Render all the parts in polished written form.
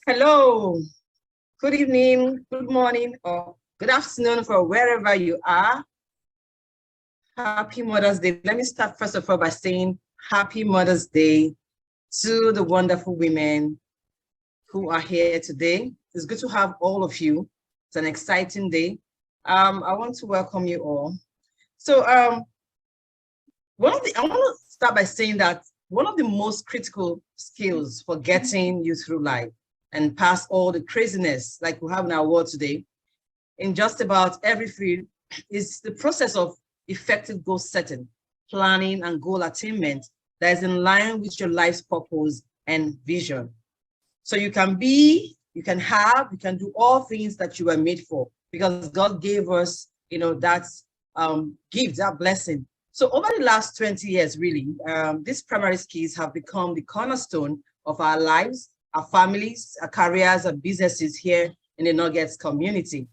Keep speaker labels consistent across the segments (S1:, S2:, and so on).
S1: Hello, good evening, good morning, or good afternoon for wherever you are. Happy Mother's Day. Let me start first of all by saying Happy Mother's Day to the wonderful women who are here today. It's good to have all of you. It's an exciting day. I want to welcome you all. So I want to start by saying that one of the most critical skills for getting you through life and past all the craziness like we have in our world today, in just about every field, is the process of effective goal setting, planning, and goal attainment that is in line with your life's purpose and vision. So you can be, you can have, you can do all things that you were made for, because God gave us, that gift, that blessing. So over the last 20 years, really, these primary skills have become the cornerstone of our lives, our families, our careers, and businesses here in the Nuggets community.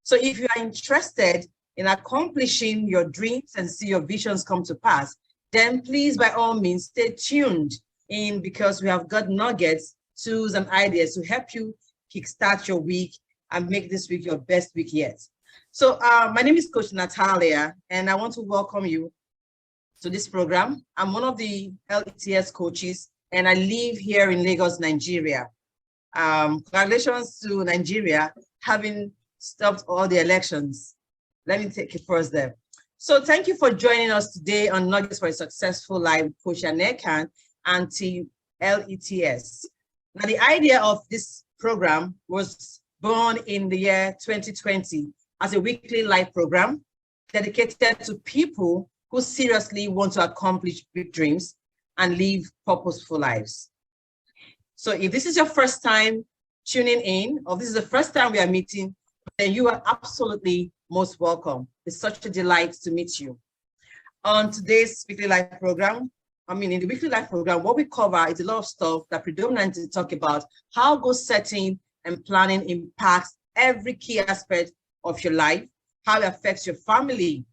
S1: So if you are interested in accomplishing your dreams and see your visions come to pass, then please, by all means, stay tuned in, because we have got nuggets, tools, and ideas to help you kickstart your week and make this week your best week yet. So my name is Coach Natalia, and I want to welcome you to this program. I'm one of the LETS coaches, and I live here in Lagos, Nigeria. Congratulations to Nigeria having stopped all the elections. Let me take it first there. So thank you for joining us today on Nuggets for a Successful Life, Coach Aniekan and Team LETS. Now, the idea of this program was born in the year 2020 as a weekly live program dedicated to people who seriously want to accomplish big dreams and live purposeful lives. So if this is your first time tuning in, or this is the first time we are meeting, then you are absolutely most welcome. It's such a delight to meet you. On today's weekly live program, in the weekly live program, what we cover is a lot of stuff that predominantly talk about how goal setting and planning impacts every key aspect of your life, how it affects your family,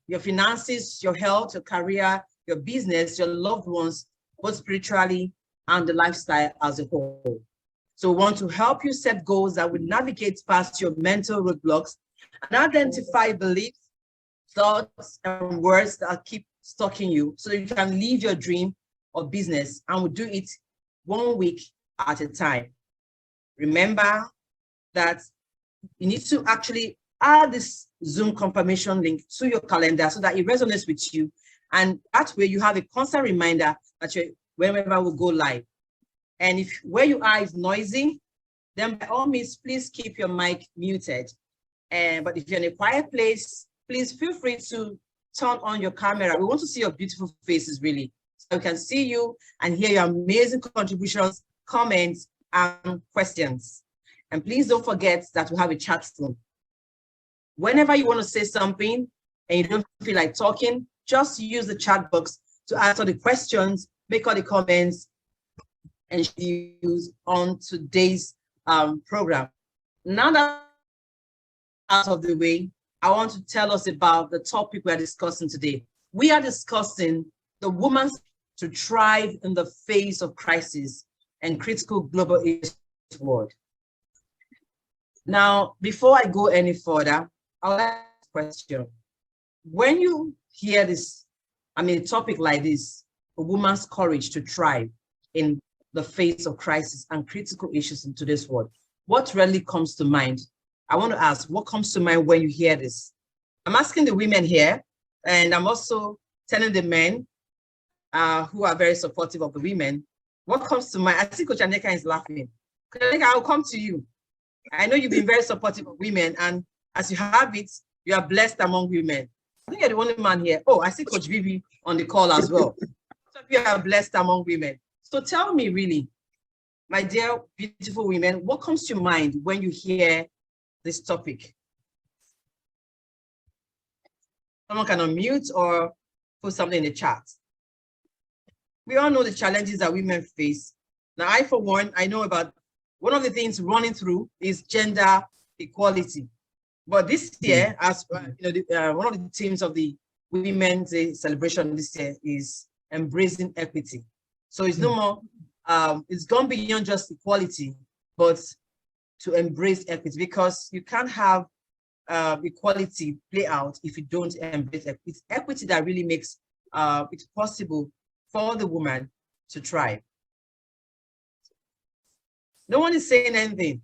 S1: your finances, your health, your career, your business, your loved ones, both spiritually and the lifestyle as a whole. So we want to help you set goals that will navigate past your mental roadblocks and identify beliefs, thoughts, and words that keep stalking you, so that you can live your dream or business, and we'll do it 1 week at a time. Remember that you need to actually add this Zoom confirmation link to your calendar so that it resonates with you. And that way you have a constant reminder that whenever we go live. And if where you are is noisy, then by all means, please keep your mic muted. But if you're in a quiet place, please feel free to turn on your camera. We want to see your beautiful faces, really, so we can see you and hear your amazing contributions, comments, and questions. And please don't forget that we have a chat room. Whenever you want to say something and you don't feel like talking, just use the chat box to answer the questions, make all the comments, and use on today's program. Now that out of the way, I want to tell us about the topic we are discussing today. We are discussing the woman to thrive in the face of crisis and critical global world. Now, before I go any further, I'll ask a question. When you hear this, a topic like this, a woman's courage to thrive in the face of crisis and critical issues in today's world, what really comes to mind? I want to ask, what comes to mind when you hear this? I'm asking the women here, and I'm also telling the men who are very supportive of the women, what comes to mind? I see Coach Aniekan is laughing. Coach Aniekan, I'll come to you. I know you've been very supportive of women, and as you have it, you are blessed among women. I think you're the only man here. Oh, I see Coach Vivi on the call as well. So you are blessed among women. So tell me, really, my dear beautiful women, what comes to mind when you hear this topic? Someone can unmute or put something in the chat. We all know the challenges that women face. Now, I, for one, I know about one of the things running through is gender equality. But this year, as one of the themes of the Women's Day celebration this year is embracing equity. So it's no more, it's gone beyond just equality, but to embrace equity, because you can't have equality play out if you don't embrace equity. It's equity that really makes it possible for the woman to thrive. No one is saying anything.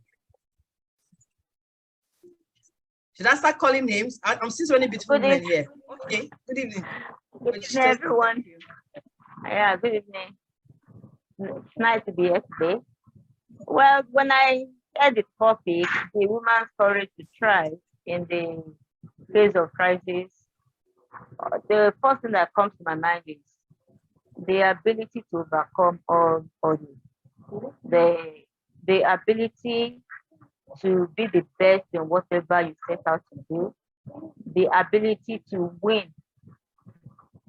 S1: Should I start calling names? I'm still only between women here. Okay, good evening.
S2: Good evening, everyone. Yeah, good evening. It's nice to be here today. Well, when I heard the topic, the woman's courage to thrive in the face of crisis, the first thing that comes to my mind is the ability to overcome all odds, the ability to be the best in whatever you set out to do, the ability to win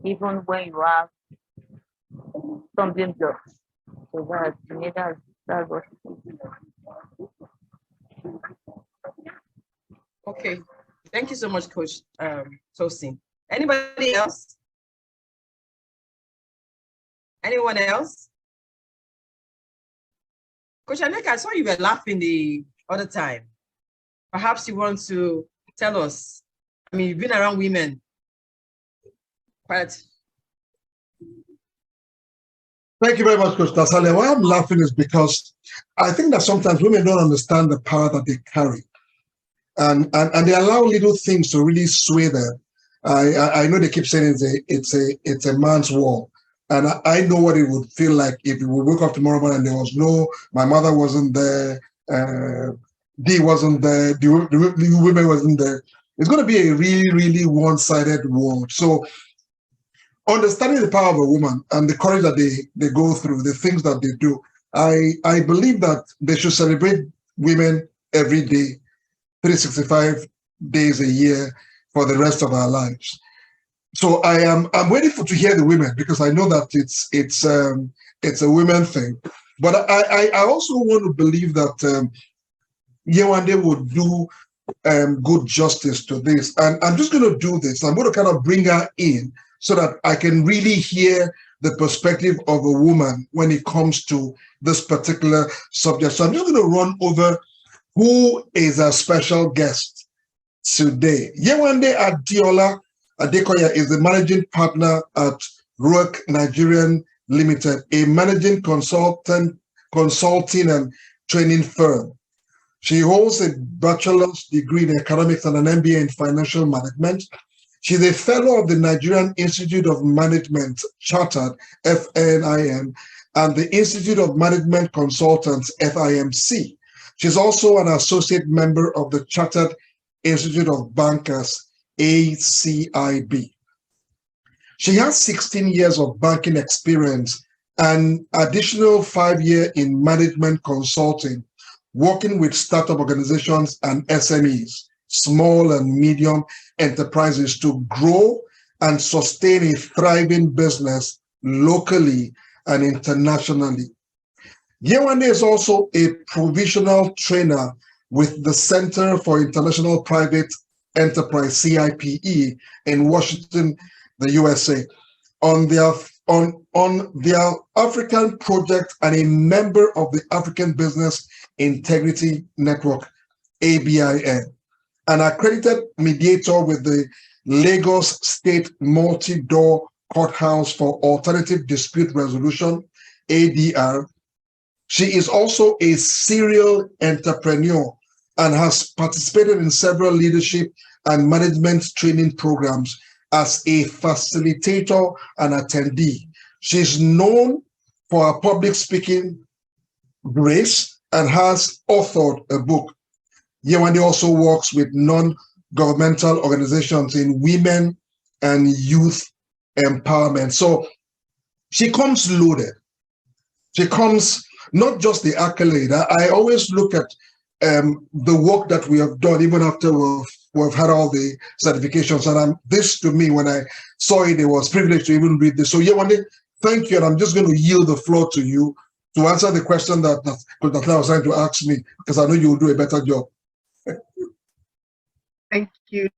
S2: even when you have stumbling blocks. So that, to me, that's what it is.
S1: Okay, thank you so much, Coach Tosin. Anybody else? Anyone else? Coach Aniekan, I saw you were laughing the other time. Perhaps you want to tell us. I mean, you've been around women quite.
S3: Thank you very much, Coach Tasale. Why I'm laughing is because I think that sometimes women don't understand the power that they carry. And they allow little things to really sway them. I know they keep saying it's a man's war. And I know what it would feel like if we woke up tomorrow morning and there was my mother wasn't there, Dee wasn't there, the women wasn't there. It's going to be a really, really one-sided world. So understanding the power of a woman and the courage that they go through, the things that they do, I believe that they should celebrate women every day, 365 days a year for the rest of our lives. So I'm waiting to hear the women, because I know that it's a women thing. But I also want to believe that Yewande would do good justice to this. And I'm just going to do this. I'm going to kind of bring her in so that I can really hear the perspective of a woman when it comes to this particular subject. So I'm just going to run over who is our special guest today. Yewande Adekoya is the managing partner at Ruach Nigerian Limited, a managing consulting and training firm. She holds a bachelor's degree in economics and an MBA in financial management. She's a fellow of the Nigerian Institute of Management, Chartered, FNIM, and the Institute of Management Consultants, FIMC. She's also an associate member of the Chartered Institute of Bankers, ACIB. She has 16 years of banking experience and additional 5 years in management consulting, working with startup organizations and SMEs, small and medium enterprises, to grow and sustain a thriving business locally and internationally. Yewande is also a provisional trainer with the Center for International Private Enterprise, CIPE, in Washington, the USA, on their African project, and a member of the African Business Integrity Network, ABIN, an accredited mediator with the Lagos State Multi-Door Courthouse for Alternative Dispute Resolution, ADR. She is also a serial entrepreneur and has participated in several leadership and management training programs as a facilitator and attendee. She's known for her public speaking grace and has authored a book. Yewande also works with non-governmental organizations in women and youth empowerment. So she comes loaded. She comes not just the accolade. I always look at the work that we have done, even after we've had all the certifications. And this, to me, when I saw it, it was a privilege to even read this. So Yewande, thank you. And I'm just going to yield the floor to you to answer the question that I was trying to ask me, because I know you will do a better job.
S4: Thank you.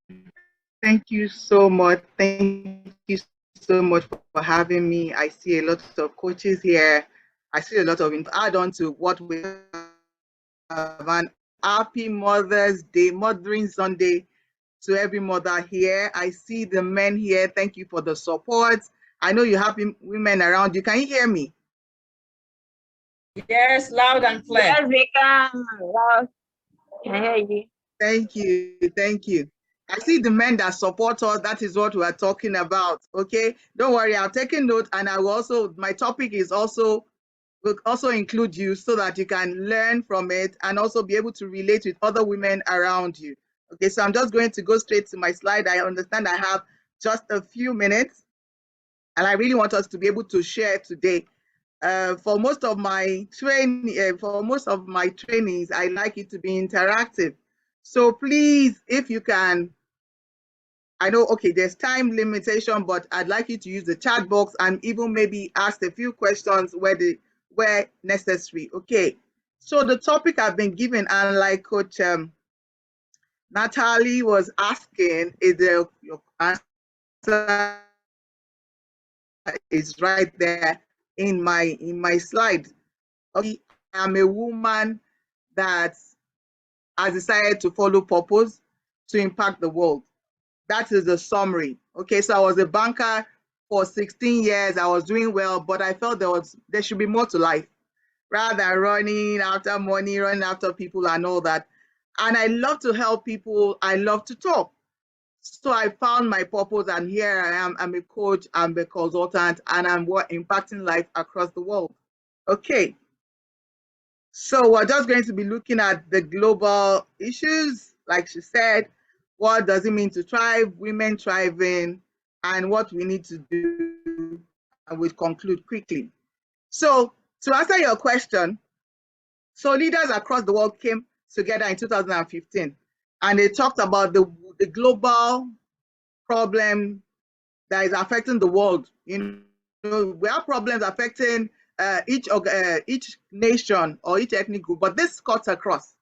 S4: Thank you so much. Thank you so much for having me. I see a lot of coaches here. I see a lot of add on to what we have. And happy Mother's Day, Mothering Sunday to every mother here. I see the men here. Thank you for the support. I know you have women around you. Can you hear me?
S1: Yes, loud and clear.
S2: Yes, we can. Loud. I hear you.
S4: Thank you. Thank you. I see the men that support us. That is what we are talking about. Okay. Don't worry. I'll take a note, and I will also, my topic is also, will also include you so that you can learn from it and also be able to relate with other women around you. Okay. So I'm just going to go straight to my slide. I understand I have just a few minutes, and I really want us to be able to share today. For most of my trainings, I like it to be interactive. So please, if you can, I know, okay, there's time limitation, but I'd like you to use the chat box and even maybe ask a few questions where necessary. Okay. So the topic I've been given, and like Coach Natalie was asking, is your answer is right there in my slide. Okay, I'm a woman that has decided to follow purpose to impact the world. That is the summary. Okay, so I was a banker for 16 years. I was doing well, but I felt there should be more to life rather than running after money, running after people and all that. And I love to help people. I love to talk. So I found my purpose, and here I am. I'm a coach, I'm a consultant, and I'm impacting life across the world. Okay, so we're just going to be looking at the global issues, like she said. What does it mean to thrive, women thriving, and what we need to do, and we'll conclude quickly. So to answer your question, so leaders across the world came together in 2015, and they talked about the global problem that is affecting the world. You know, we have problems affecting each nation or each ethnic group, but this cuts across.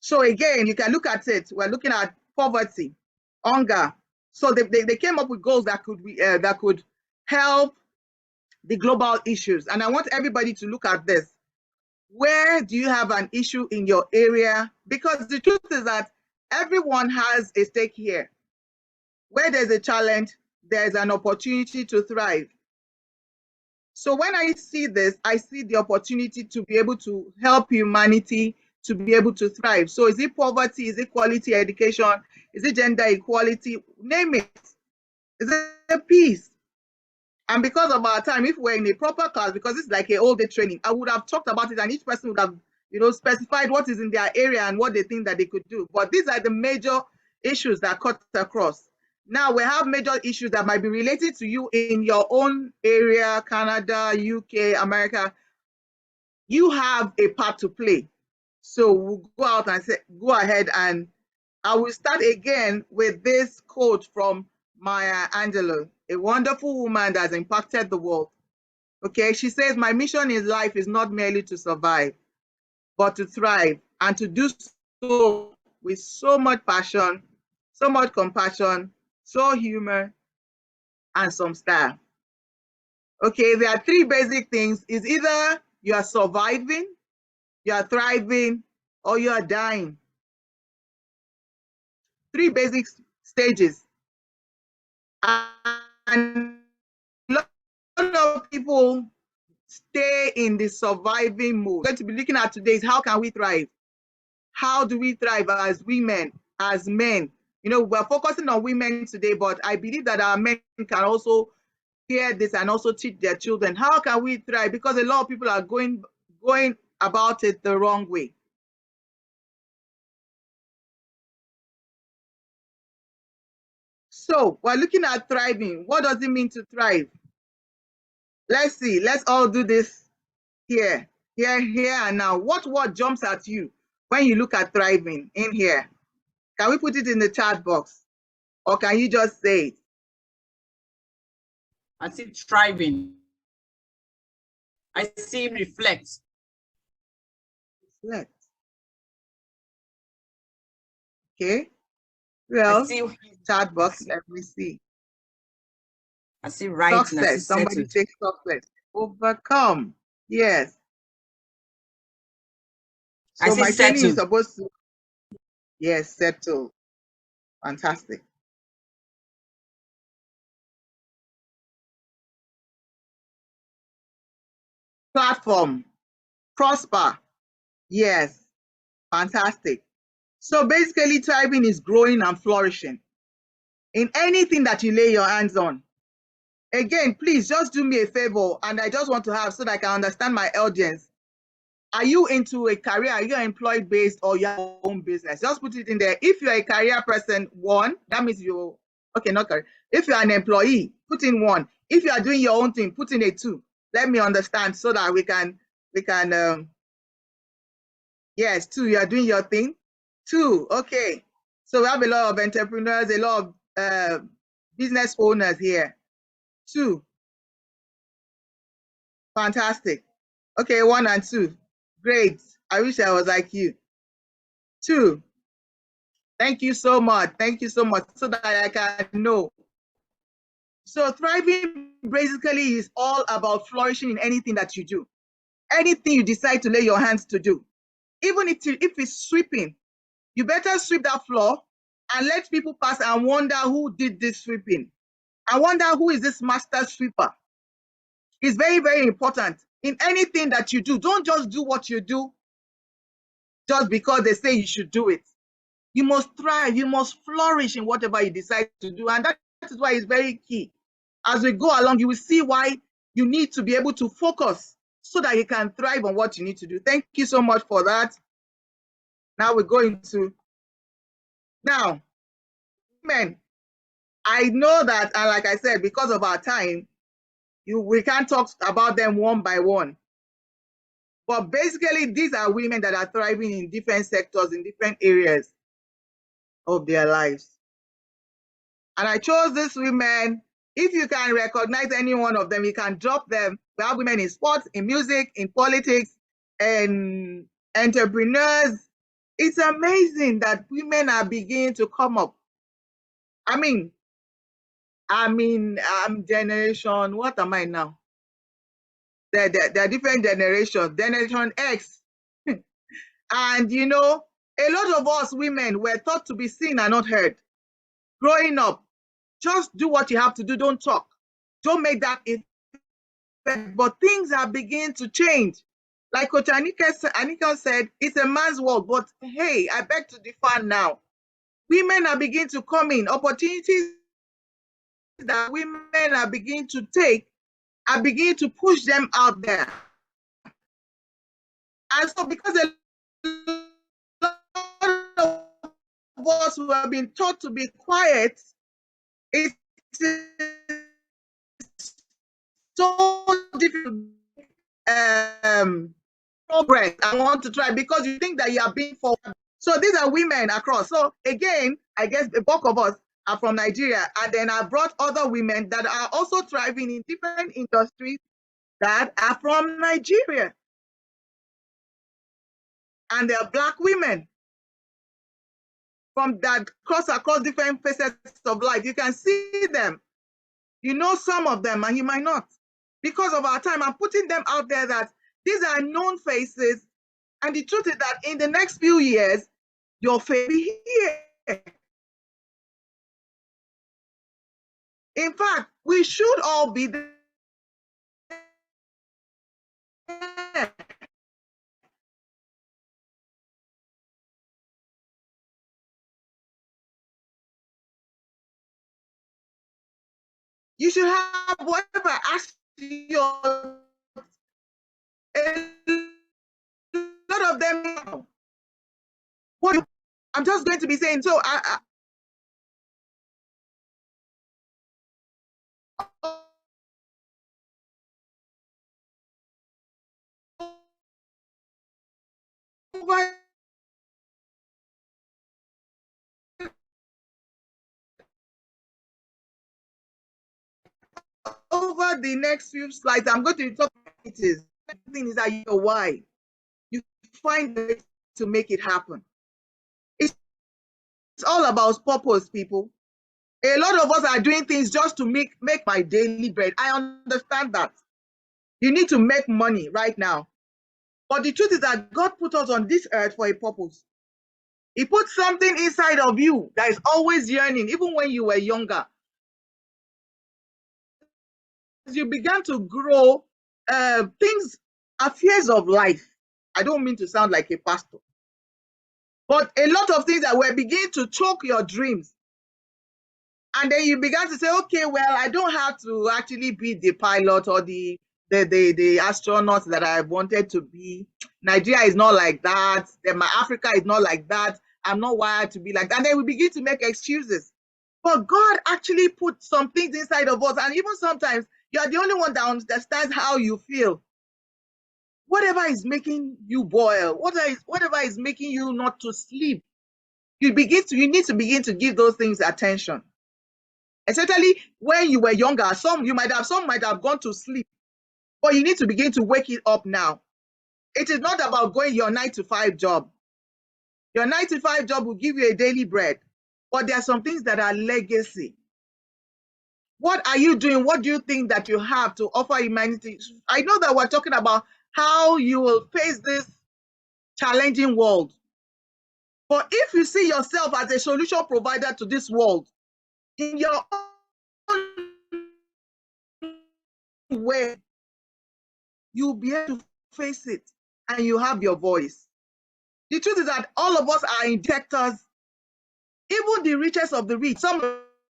S4: So again, you can look at it. We're looking at poverty, hunger. So they came up with goals that could help the global issues. And I want everybody to look at this. Where do you have an issue in your area? Because the truth is that everyone has a stake here. Where there's a challenge, there's an opportunity to thrive. So when I see this, I see the opportunity to be able to help humanity to be able to thrive. So is it poverty? Is it quality education? Is it gender equality? Name it. Is it peace? And because of our time, if we're in a proper class, because it's like a all day training, I would have talked about it, and each person would have, specified what is in their area and what they think that they could do. But these are the major issues that cut across. Now we have major issues that might be related to you in your own area, Canada, UK, America. You have a part to play. So we'll go out and say, go ahead, and I will start again with this quote from Maya Angelou, a wonderful woman that has impacted the world. Okay, she says, my mission in life is not merely to survive, but to thrive, and to do so with so much passion, so much compassion, so humor, and some style. Okay, there are three basic things. It's either you are surviving, you are thriving, or you are dying. Three basic stages. And a lot of people stay in the surviving mode. What we're going to be looking at today is how can we thrive? How do we thrive as women, as men? We're focusing on women today, but I believe that our men can also hear this and also teach their children. How can we thrive? Because a lot of people are going about it the wrong way. So we're looking at thriving. What does it mean to thrive? Let's see. Let's all do this here and now. What word jumps at you when you look at thriving in here? Can we put it in the chat box, or can you just say it?
S1: I see thriving. I see reflect.
S4: Reflect. Okay. Well,
S1: I see.
S4: chat box, let me see.
S1: I see writing.
S4: Success.
S1: I see
S4: Somebody
S1: settled.
S4: say success. Overcome. Yes.
S1: I
S4: So
S1: see
S4: my training is
S1: settled.
S4: supposed to, yes, settle. Fantastic. Platform. Prosper. Yes. Fantastic. So basically, thriving is growing and flourishing in anything that you lay your hands on. Again, please just do me a favor, and I just want to have so that I can understand my audience. Are you into a career? Are you employed based or your own business? Just put it in there. If you're a career person, 1, that means you're okay, not career. If you're an employee, put in 1. If you are doing your own thing, put in a 2. Let me understand so that we can yes, 2, you are doing your thing. 2, okay. So we have a lot of entrepreneurs, a lot of business owners here. 2, fantastic. Okay, 1 and 2, great. I wish I was like you. 2, thank you so much. Thank you so much so that I can know. So thriving basically is all about flourishing in anything that you do. Anything you decide to lay your hands to do. Even if it's sweeping, you better sweep that floor and let people pass and wonder who did this sweeping. I wonder who is this master sweeper. It's very, very important. In anything that you do, don't just do what you do just because they say you should do it. You must thrive, you must flourish in whatever you decide to do. And that is why it's very key. As we go along, you will see why you need to be able to focus so that you can thrive on what you need to do. Thank you so much for that. Now we're going to, now, women, I know that, and like I said, because of our time, we can't talk about them one by one. But basically, these are women that are thriving in different sectors, in different areas of their lives. And I chose these women. If you can recognize any one of them, you can drop them. We have women in sports, in music, in politics, and entrepreneurs. It's amazing that women are beginning to come up. I mean, I'm generation, what am I now? There are different generations, Generation X. And you know, a lot of us women were taught to be seen and not heard. Growing up, just do what you have to do, don't talk. Don't make that effect. But things are beginning to change. Like Coach Aniekan said, it's a man's world. But hey, I beg to differ now. Women are beginning to come in. Opportunities that women are beginning to take are beginning to push them out there. And so because a lot of us who have been taught to be quiet, it is so difficult progress I want to try because you think that you are being forward. So these are women across. So again, I guess the bulk of us are from Nigeria, and then I brought other women that are also thriving in different industries that are from Nigeria. And they are Black women from that cross across different facets of life. You can see them. You know some of them, and you might not. Because of our time, I'm putting them out there that these are known faces. And the truth is that in the next few years, your face will be here. In fact, we should all be there. You should have whatever ask your a lot of them. What I'm just going to be saying. So over the next few slides, I'm going to talk about it is. The thing is that you know why. You find a way to make it happen. It's all about purpose, people. A lot of us are doing things just to make my daily bread. I understand that. You need to make money right now. But the truth is that God put us on this earth for a purpose. He put something inside of you that is always yearning, even when you were younger. As you began to grow, affairs of life. I don't mean to sound like a pastor, but a lot of things that were beginning to choke your dreams. And then you began to say, okay, well, I don't have to actually be the pilot or the astronaut that I wanted to be. Nigeria is not like that. Then my Africa is not like that. I'm not wired to be like that. And then we begin to make excuses. But God actually put some things inside of us. And even sometimes you're the only one that understands how you feel. Whatever is making you boil, whatever is making you not to sleep, you need to begin to give those things attention. Especially when you were younger, some might have gone to sleep, but you need to begin to wake it up now. It is not about going your 9-to-5 job. Your 9-to-5 job will give you a daily bread, but there are some things that are legacy. What are you doing? What do you think that you have to offer humanity? I know that we're talking about how you will face this challenging world. But if you see yourself as a solution provider to this world, in your own way, you'll be able to face it and you have your voice. The truth is that all of us are injectors. Even the richest of the rich, some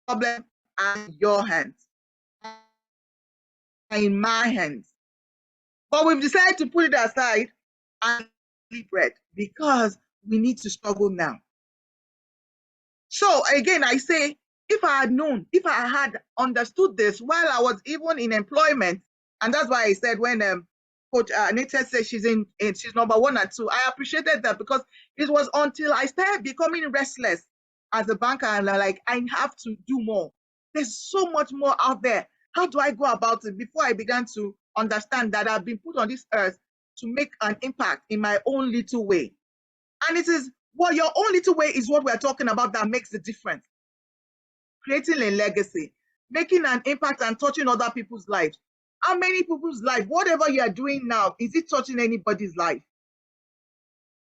S4: problems are in your hands, are in my hands. But we've decided to put it aside and eat bread because we need to struggle now. So again, I say, if I had known, if I had understood this while I was even in employment, and that's why I said when Coach Anita said she's number 1 and 2, I appreciated that because it was until I started becoming restless as a banker and like, I have to do more. There's so much more out there. How do I go about it? Before I began to understand that I've been put on this earth to make an impact in my own little way. And it is, well, your own little way is what we're talking about that makes the difference. Creating a legacy, making an impact and touching other people's lives. How many people's life, whatever you are doing now, is it touching anybody's life?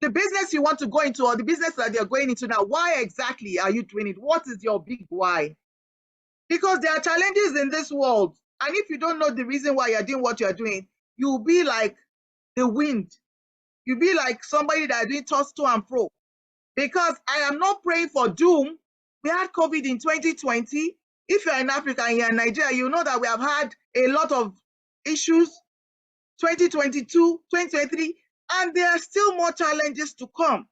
S4: The business you want to go into or the business that you're going into now, why exactly are you doing it? What is your big why? Because there are challenges in this world. And if you don't know the reason why you're doing what you're doing, you'll be like the wind. You'll be like somebody that is being tossed to and fro. Because I am not praying for doom. We had COVID in 2020. If you're in Africa and you're in Nigeria, you know that we have had a lot of issues, 2022, 2023, and there are still more challenges to come.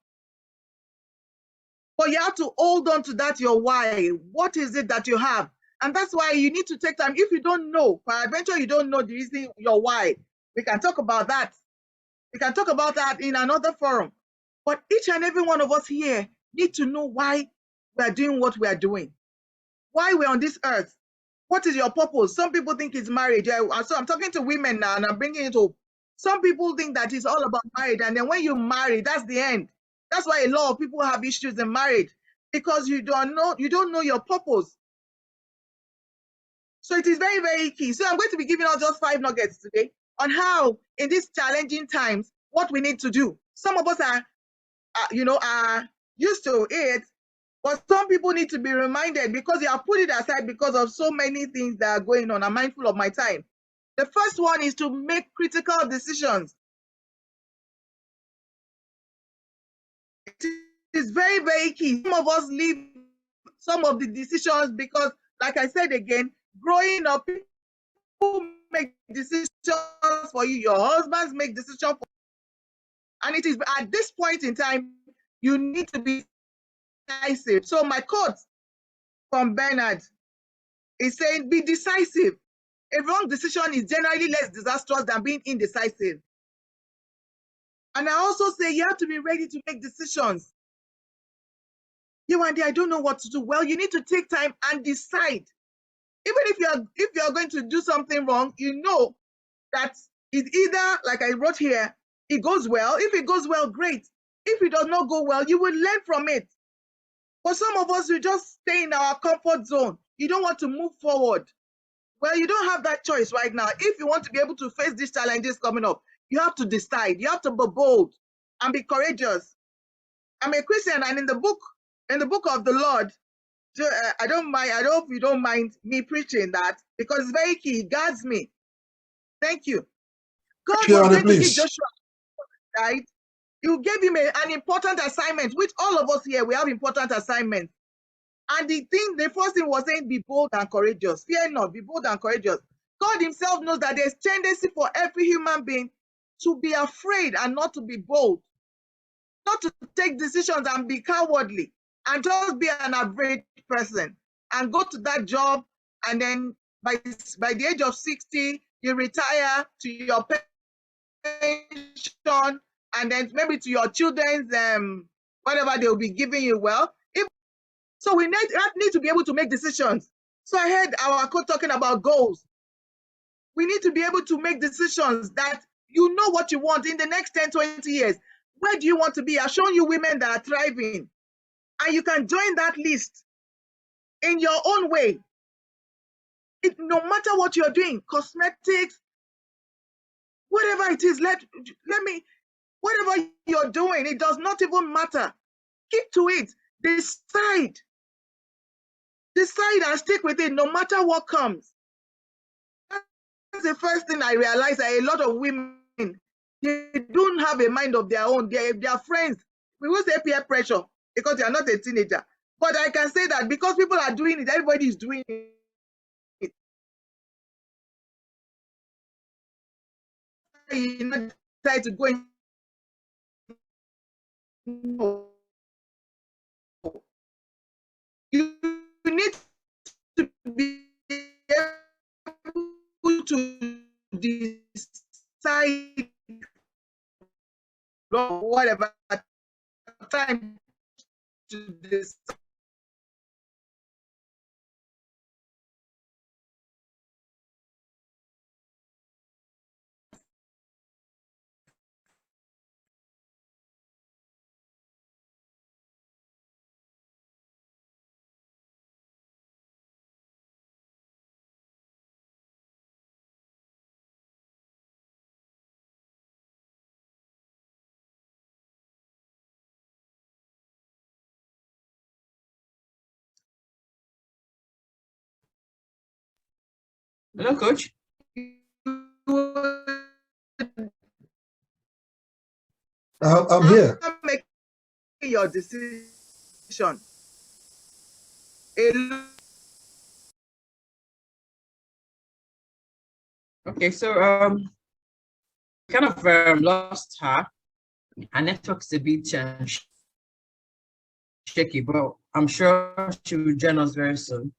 S4: But you have to hold on to that, your why. What is it that you have? And that's why you need to take time. If you don't know, peradventure you don't know the reason, your why, we can talk about that. We can talk about that in another forum. But each and every one of us here need to know why we are doing what we are doing. Why we're on this earth. What is your purpose? Some people think it's marriage. So I'm talking to women now and I'm bringing it up. Some people think that it's all about marriage. And then when you marry, that's the end. That's why a lot of people have issues in marriage because you don't know your purpose. So it is very, very key. So I'm going to be giving out just 5 nuggets today on how in these challenging times, what we need to do. Some of us are used to it, but some people need to be reminded because you have put it aside because of so many things that are going on. I'm mindful of my time. The first one is to make critical decisions. It is very, very key. Some of us leave some of the decisions because, like I said again, growing up, people make decisions for you. Your husbands make decisions for you. And it is at this point in time, you need to be decisive. So my quote from Bernard is saying, be decisive. A wrong decision is generally less disastrous than being indecisive. And I also say you have to be ready to make decisions. Yewande, I don't know what to do. Well, you need to take time and decide. Even if you're going to do something wrong, you know that it's either, like I wrote here, it goes well. If it goes well, great. If it does not go well, you will learn from it. But some of us, we just stay in our comfort zone. You don't want to move forward. Well, you don't have that choice right now. If you want to be able to face these challenges coming up, you have to decide. You have to be bold and be courageous. I'm a Christian, and in the book of the Lord, I don't mind. I hope you don't mind me preaching that, because it's very key. It guards me. Thank you. God was going to give Joshua, right? You gave him an important assignment, which all of us here, we have important assignments. And the first thing was saying, be bold and courageous. Fear not, be bold and courageous. God himself knows that there's tendency for every human being to be afraid and not to be bold, not to take decisions and be cowardly and just be an average person and go to that job, and then by the age of 60, you retire to your pension, and then maybe to your children's whatever they will be giving you. Well, so we need to be able to make decisions. So I heard our coach talking about goals. We need to be able to make decisions that you know what you want in the next 10, 20 years. Where do you want to be? I've shown you women that are thriving, and you can join that list in your own way. No matter what you're doing, cosmetics, whatever it is, whatever you're doing, it does not even matter. Keep to it. Decide and stick with it no matter what comes. That's the first thing I realized, that a lot of women, they don't have a mind of their own. Their friends, we will say peer pressure because they are not a teenager. But I can say that because people are doing it, everybody is doing it. You not try to go in. No. You need to be able to decide whatever time to decide.
S1: Hello, coach.
S3: I'm here.
S4: Make your decision.
S1: Okay, so kind of lost her. Her network's a bit shaky, but I'm sure she will join us very soon.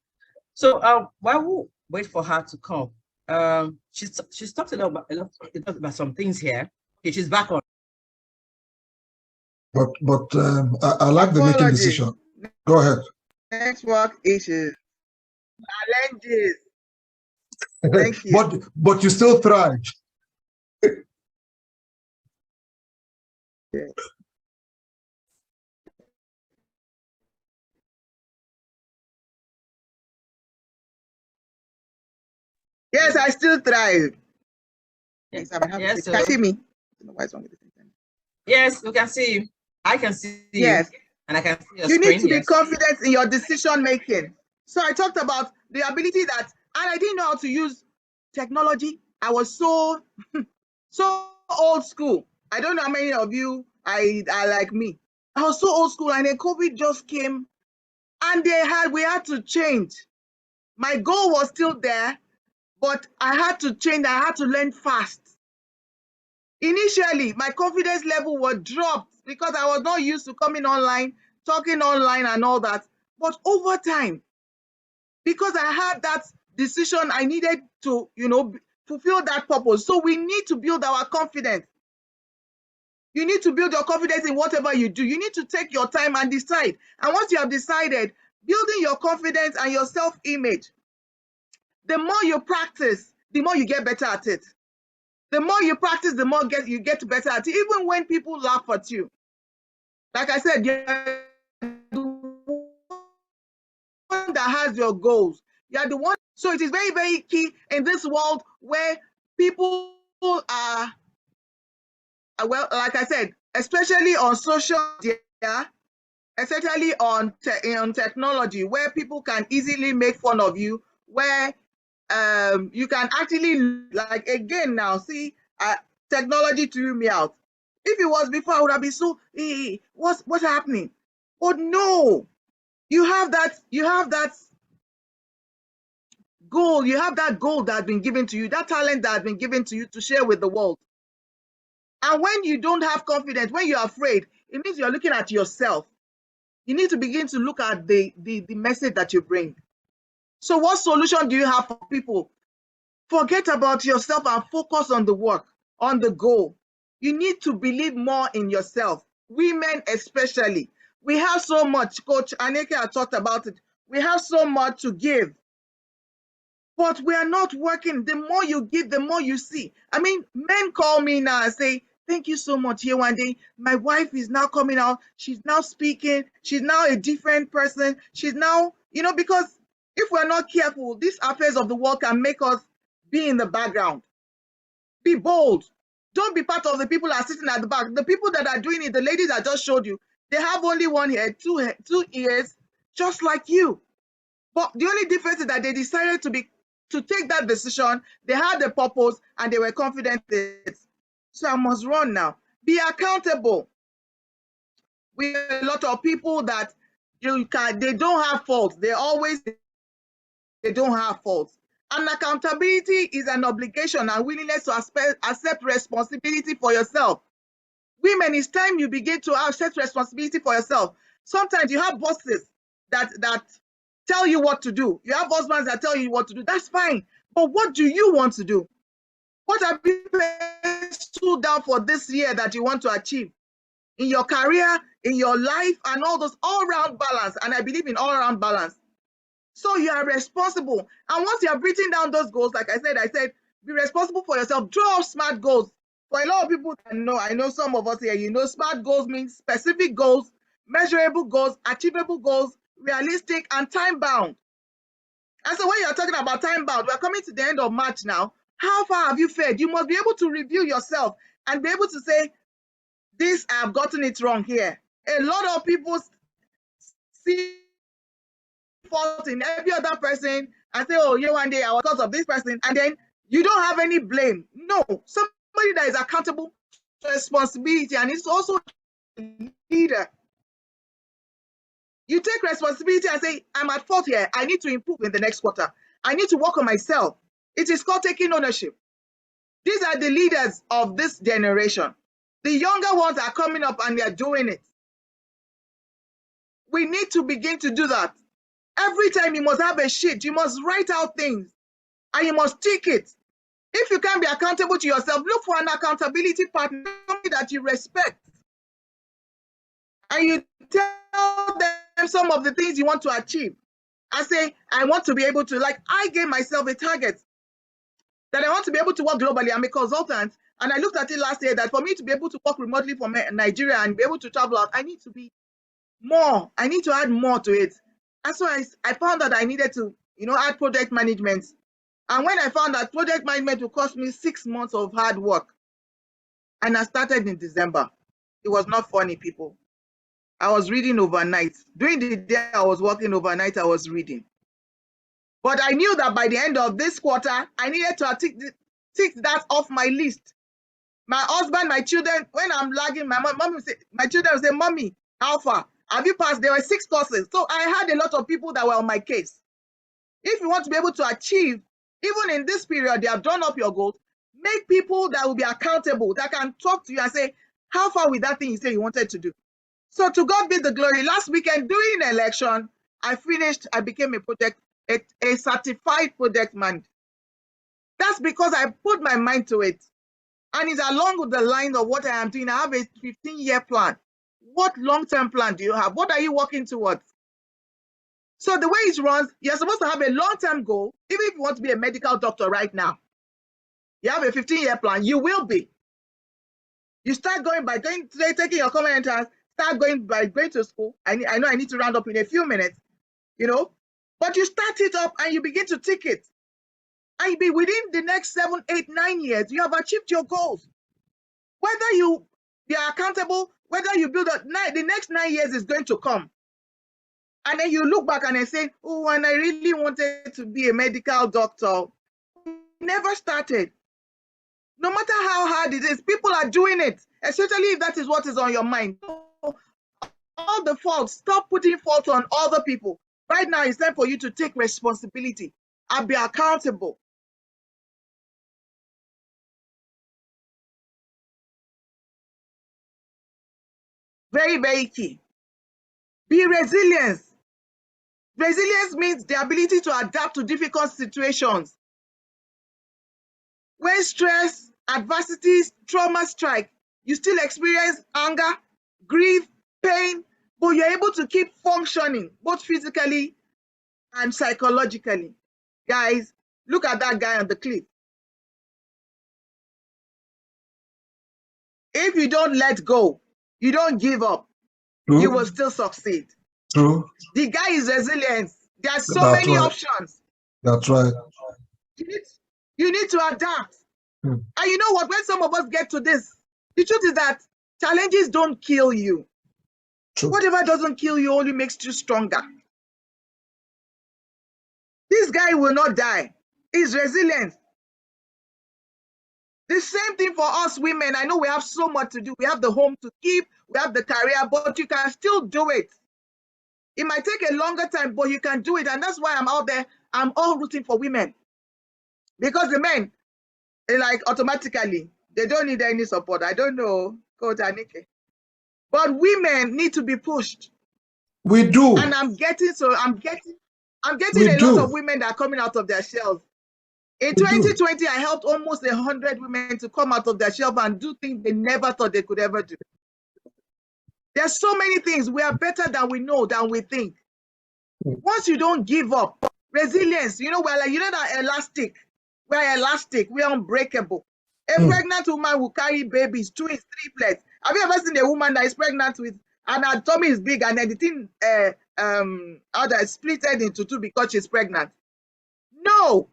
S1: So while we wait for her to come, she's talked about some things here. Okay, she's back on.
S3: But I like the making decision. Go ahead.
S4: Network issues, challenges. Thank you.
S3: But you still thrive.
S4: Yes. Yes, I still thrive.
S1: Yes,
S4: yes, can you see me?
S1: Yes, we can see you. I can see you.
S4: Yes.
S1: And I can see your
S4: You
S1: screen.
S4: need to be confident in your decision making. So I talked about the ability that, and I didn't know how to use technology. I was so old school. I don't know how many of you are like me. I was so old school, and then COVID just came, and we had to change. My goal was still there, but I had to change. I had to learn fast. Initially, my confidence level was dropped because I was not used to coming online, talking online and all that. But over time, because I had that decision, I needed to, fulfill that purpose. So we need to build our confidence. You need to build your confidence in whatever you do. You need to take your time and decide. And once you have decided, building your confidence and your self-image, the more you practice, the more you get better at it. The more you practice, the more you get better at it, even when people laugh at you. Like I said, that has your goals. You are the one. So it is very, very key in this world where people are, well, like I said, especially on social media, especially on technology, where people can easily make fun of you, where you can actually, like, again now, see, technology threw me out. If it was before, I would have been so, hey, what's happening? But no, you have that goal, you have that goal that has been given to you, that talent that has been given to you to share with the world. And when you don't have confidence, when you're afraid, it means you're looking at yourself. You need to begin to look at the message that you bring. So what solution do you have for people? Forget about yourself and focus on the work, on the goal. You need to believe more in yourself. Women especially. We have so much. Coach Aniekan talked about it. We have so much to give. But we are not working. The more you give, the more you see. I mean, men call me now and say, thank you so much, Yewande. My wife is now coming out. She's now speaking. She's now a different person. She's now, because if we're not careful, these affairs of the world can make us be in the background. Be bold. Don't be part of the people that are sitting at the back. The people that are doing it, the ladies I just showed you, they have only one head, two ears, just like you. But the only difference is that they decided to take that decision. They had a purpose and they were confident in it. So I must run now. Be accountable. We have a lot of people that they don't have faults. They don't have faults. And accountability is an obligation and willingness to accept responsibility for yourself. Women, it's time you begin to accept responsibility for yourself. Sometimes you have bosses that tell you what to do. You have husbands that tell you what to do. That's fine. But what do you want to do? What have you stood down for this year that you want to achieve in your career, in your life, and all those all-round balance? And I believe in all-round balance. So you are responsible. And once you have written down those goals, like I said, be responsible for yourself. Draw SMART goals. For a lot of people that know, I know some of us here, SMART goals means specific goals, measurable goals, achievable goals, realistic, and time-bound. And so when you're talking about time-bound, we're coming to the end of March now. How far have you fared? You must be able to review yourself and be able to say, this, I've gotten it wrong here. A lot of people see fault in every other person and say, oh, one day I was because of this person, and then you don't have any blame. No, somebody that is accountable for responsibility, and it's also a leader. You take responsibility and say, I'm at fault here. I need to improve in the next quarter. I need to work on myself. It is called taking ownership. These are the leaders of this generation. The younger ones are coming up and they're doing it. We need to begin to do that. Every time you must have a sheet, you must write out things and you must tick it. If you can't be accountable to yourself, look for an accountability partner that you respect. And you tell them some of the things you want to achieve. I say, I want to be able to, like, I gave myself a target that I want to be able to work globally. I'm a consultant. And I looked at it last year that for me to be able to work remotely from Nigeria and be able to travel out, I need to be more. I need to add more to it. And so I found that I needed to, add project management. And when I found that project management would cost me 6 months of hard work, and I started in December. It was not funny, people. I was reading overnight. During the day I was working overnight, I was reading. But I knew that by the end of this quarter, I needed to tick that off my list. My husband, my children, when I'm lagging, my children will say, Mommy, how far? Have you passed? There were 6 courses. So I had a lot of people that were on my case. If you want to be able to achieve, even in this period, they have drawn up your goals, make people that will be accountable, that can talk to you and say, how far with that thing you say you wanted to do? So to God be the glory. Last weekend, during the election, I became a certified project manager. That's because I put my mind to it. And it's along with the line of what I am doing. I have a 15-year plan. What long-term plan do you have? What are you working towards? So the way it runs, you're supposed to have a long-term goal, even if you want to be a medical doctor right now. You have a 15-year plan, you will be. You start going by taking your common entrance, start going by going to school. I know I need to round up in a few minutes, But you start it up and you begin to tick it. And you be within the next 7, 8, 9 years, you have achieved your goals. Whether you are accountable, whether you build the next 9 years is going to come. And then you look back and say, oh, and I really wanted to be a medical doctor. Never started. No matter how hard it is, people are doing it, especially if that is what is on your mind. All the fault, stop putting fault on other people. Right now, it's time for you to take responsibility and be accountable. Very, very key. Be resilient. Resilience means the ability to adapt to difficult situations. When stress, adversities, trauma strike, you still experience anger, grief, pain, but you're able to keep functioning, both physically and psychologically. Guys, look at that guy on the cliff. If you don't let go, you don't give up, you will still succeed.
S3: True.
S4: The guy is resilient. There are so many options.
S3: That's right.
S4: You need to adapt. And you know what? When some of us get to this, the truth is that challenges don't kill you. True. Whatever doesn't kill you only makes you stronger. This guy will not die. He's resilient. The same thing for us women. I know we have so much to do. We have the home to keep, we have the career, but you can still do it. It might take a longer time, but you can do it. And that's why I'm out there. I'm all rooting for women. Because the men, like automatically, they don't need any support. I don't know, Coach Aniekan. But women need to be pushed.
S3: We do.
S4: And I'm getting a lot of women that are coming out of their shells. In 2020, I helped almost 100 women to come out of their shell and do things they never thought they could ever do. There's so many things. We are better than we know, than we think. Once you don't give up, resilience, you know, we're like, you know that elastic. We're elastic, we're unbreakable. A pregnant woman will carry babies, twins, triplets. Have you ever seen a woman that is pregnant with, and her tummy is big, and then the thing split into two because she's pregnant? No.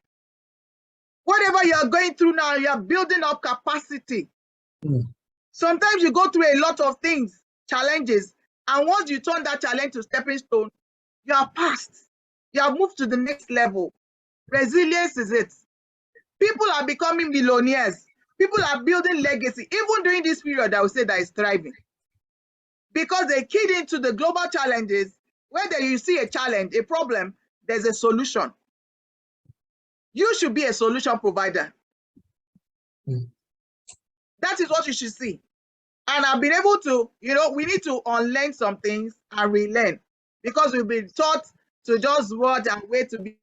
S4: Whatever you're going through now, you're building up capacity. Sometimes you go through a lot of things, challenges, and once you turn that challenge to stepping stone, you are past. You have moved to the next level. Resilience is it. People are becoming millionaires. People are building legacy. Even during this period, I would say that it's thriving. Because they keyed into the global challenges. Whether you see a challenge, a problem, there's a solution. You should be a solution provider. That is what you should see. And I've been able to, you know, we need to unlearn some things and relearn. Because we've been taught to just watch and wait to be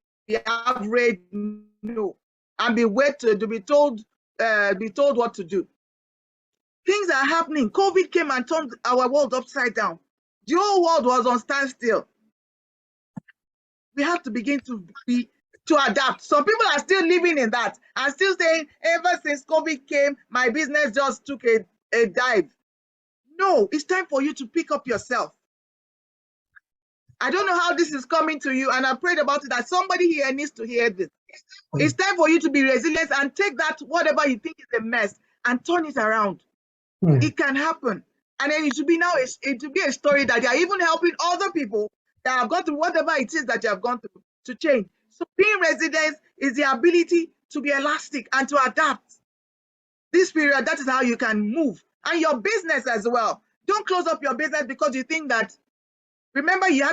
S4: average, no. And be told what to do. Things are happening. COVID came and turned our world upside down. The whole world was on standstill. We have to begin to adapt. Some people are still living in that and still saying, ever since COVID came, my business just took a dive. No, it's time for you to pick up yourself. I don't know how this is coming to you, and I prayed about it that somebody here needs to hear this. It's time for you to be resilient and take that, whatever you think is a mess, and turn it around. It can happen. And then it should be now, it should be a story that you're even helping other people that have gone through whatever it is that you have gone through to change. So being resilient is the ability to be elastic and to adapt. This period, that is how you can move. And your business as well. Don't close up your business because you think that, remember, you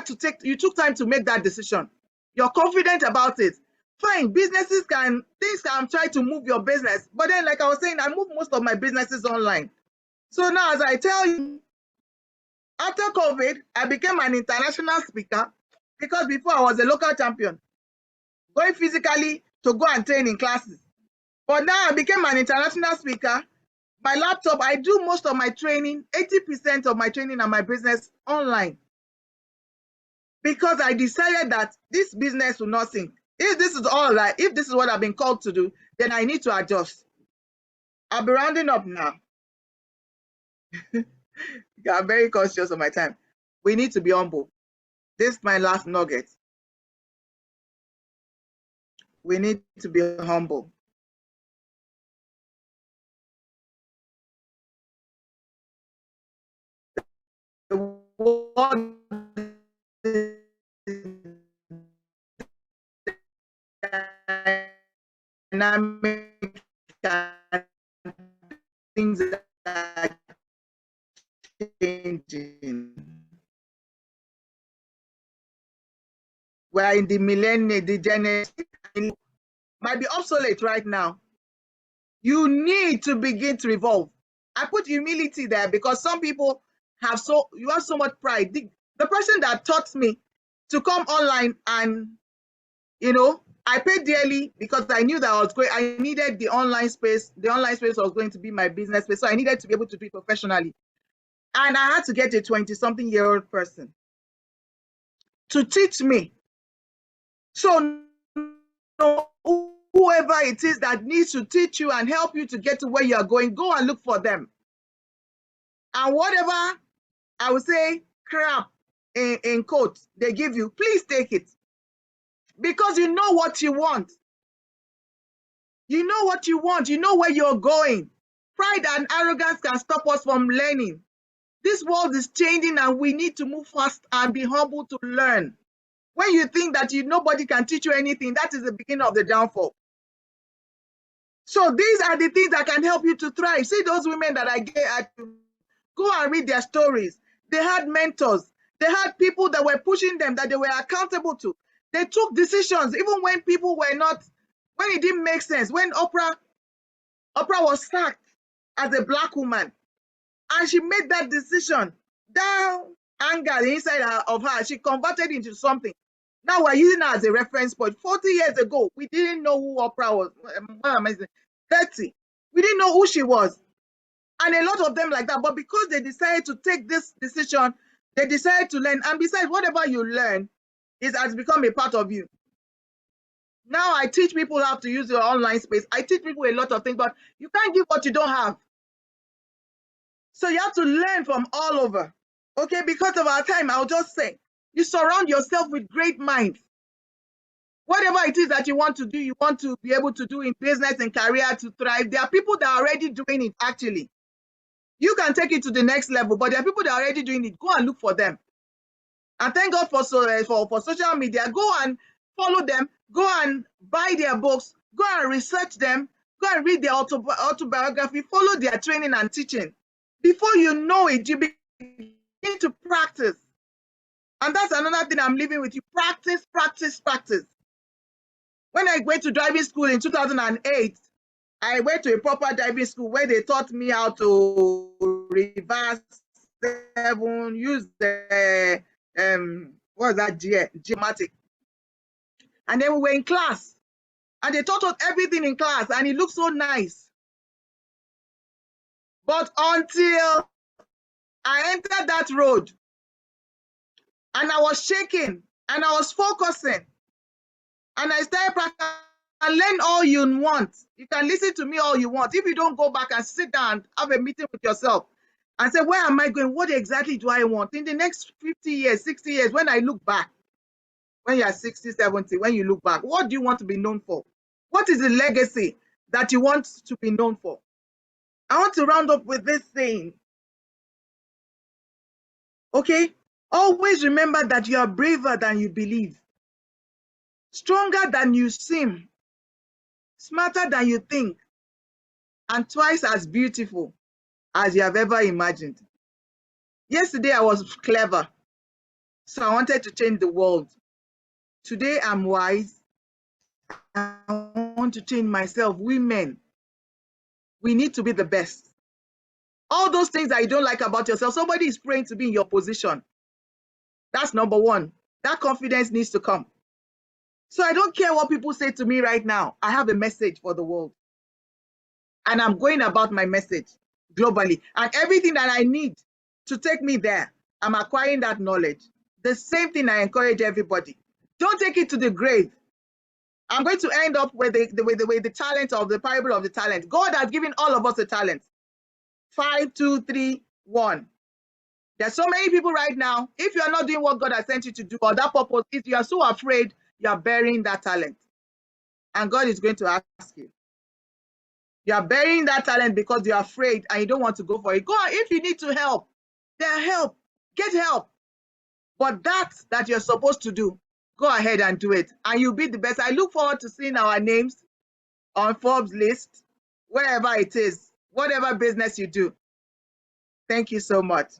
S4: took time to make that decision. You're confident about it. Fine, things can try to move your business. But then, like I was saying, I moved most of my businesses online. So now, as I tell you, after COVID, I became an international speaker because before I was a local champion, going physically to go and train in classes. But now I became an international speaker. My laptop, I do most of my training, 80% of my training and my business online. Because I decided that this business will not sink. If this is all right, if this is what I've been called to do, then I need to adjust. I'll be rounding up now. I'm very conscious of my time. We need to be humble. This is my last nugget. We need to be humble. The world is dynamic and things are changing. We're in the millennium, the generation might be obsolete right now. You need to begin to evolve. I put humility there because some people have so much pride. The person that taught me to come online and, you know, I paid dearly because I knew that I needed the online space. The online space was going to be my business space. So I needed to be able to do it professionally. And I had to get a 20-something-year-old person to teach me. So whoever it is that needs to teach you and help you to get to where you are going, go and look for them. And whatever, I would say, crap in quotes they give you, please take it. Because you know what you want. You know what you want. You know where you're going. Pride and arrogance can stop us from learning. This world is changing and we need to move fast and be humble to learn. When you think that nobody can teach you anything, that is the beginning of the downfall. So these are the things that can help you to thrive. See those women that I get to go and read their stories. They had mentors. They had people that were pushing them, that they were accountable to. They took decisions even when people were not, when it didn't make sense. When Oprah was sacked as a Black woman, and she made that decision, that anger inside of her, she converted into something. Now we're using her as a reference point. 40 years ago, we didn't know who Oprah was. 30. We didn't know who she was. And a lot of them like that. But because they decided to take this decision, they decided to learn. And besides, whatever you learn has become a part of you. Now I teach people how to use your online space. I teach people a lot of things, but you can't give what you don't have. So you have to learn from all over. Okay, because of our time, I'll just say, you surround yourself with great minds. Whatever it is that you want to do, you want to be able to do in business and career to thrive, there are people that are already doing it actually. You can take it to the next level, but there are people that are already doing it. Go and look for them. And thank God for social media. Go and follow them. Go and buy their books. Go and research them. Go and read their autobiography. Follow their training and teaching. Before you know it, you begin to practice. And that's another thing I'm leaving with you. Practice, practice, practice. When I went to driving school in 2008, I went to a proper driving school where they taught me how to reverse 7, use the what was that, geomatic. And then we were in class, and they taught us everything in class, and it looked so nice. But until I entered that road, and I was shaking, and I was focusing, and I started practicing. And learn all you want. You can listen to me all you want. If you don't go back and sit down, have a meeting with yourself and say, where am I going? What exactly do I want? In the next 50 years, 60 years, when I look back, when you're 60, 70, when you look back, what do you want to be known for? What is the legacy that you want to be known for? I want to round up with this saying. Okay? Always remember that you are braver than you believe, stronger than you seem, smarter than you think, and twice as beautiful as you have ever imagined. Yesterday I was clever, so I wanted to change the world. Today I'm wise. I want to change myself. Women, we need to be the best. All those things that you don't like about yourself, somebody is praying to be in your position. That's number one. That confidence needs to come. So I don't care what people say to me right now. I have a message for the world. And I'm going about my message globally. And everything that I need to take me there, I'm acquiring that knowledge. The same thing I encourage everybody. Don't take it to the grave. I'm going to end up with the talent of the parable of the talent. God has given all of us a talent. 5, 2, 3, 1. There's so many people right now. If you are not doing what God has sent you to do, or that purpose, if you are so afraid, you are burying that talent. and God is going to ask you. You are burying that talent because you're afraid and you don't want to go for it. Go on. If you need to help, there help. Get help. But that you're supposed to do, go ahead and do it. And you'll be the best. I look forward to seeing our names on Forbes list, wherever it is, whatever business you do. Thank you so much.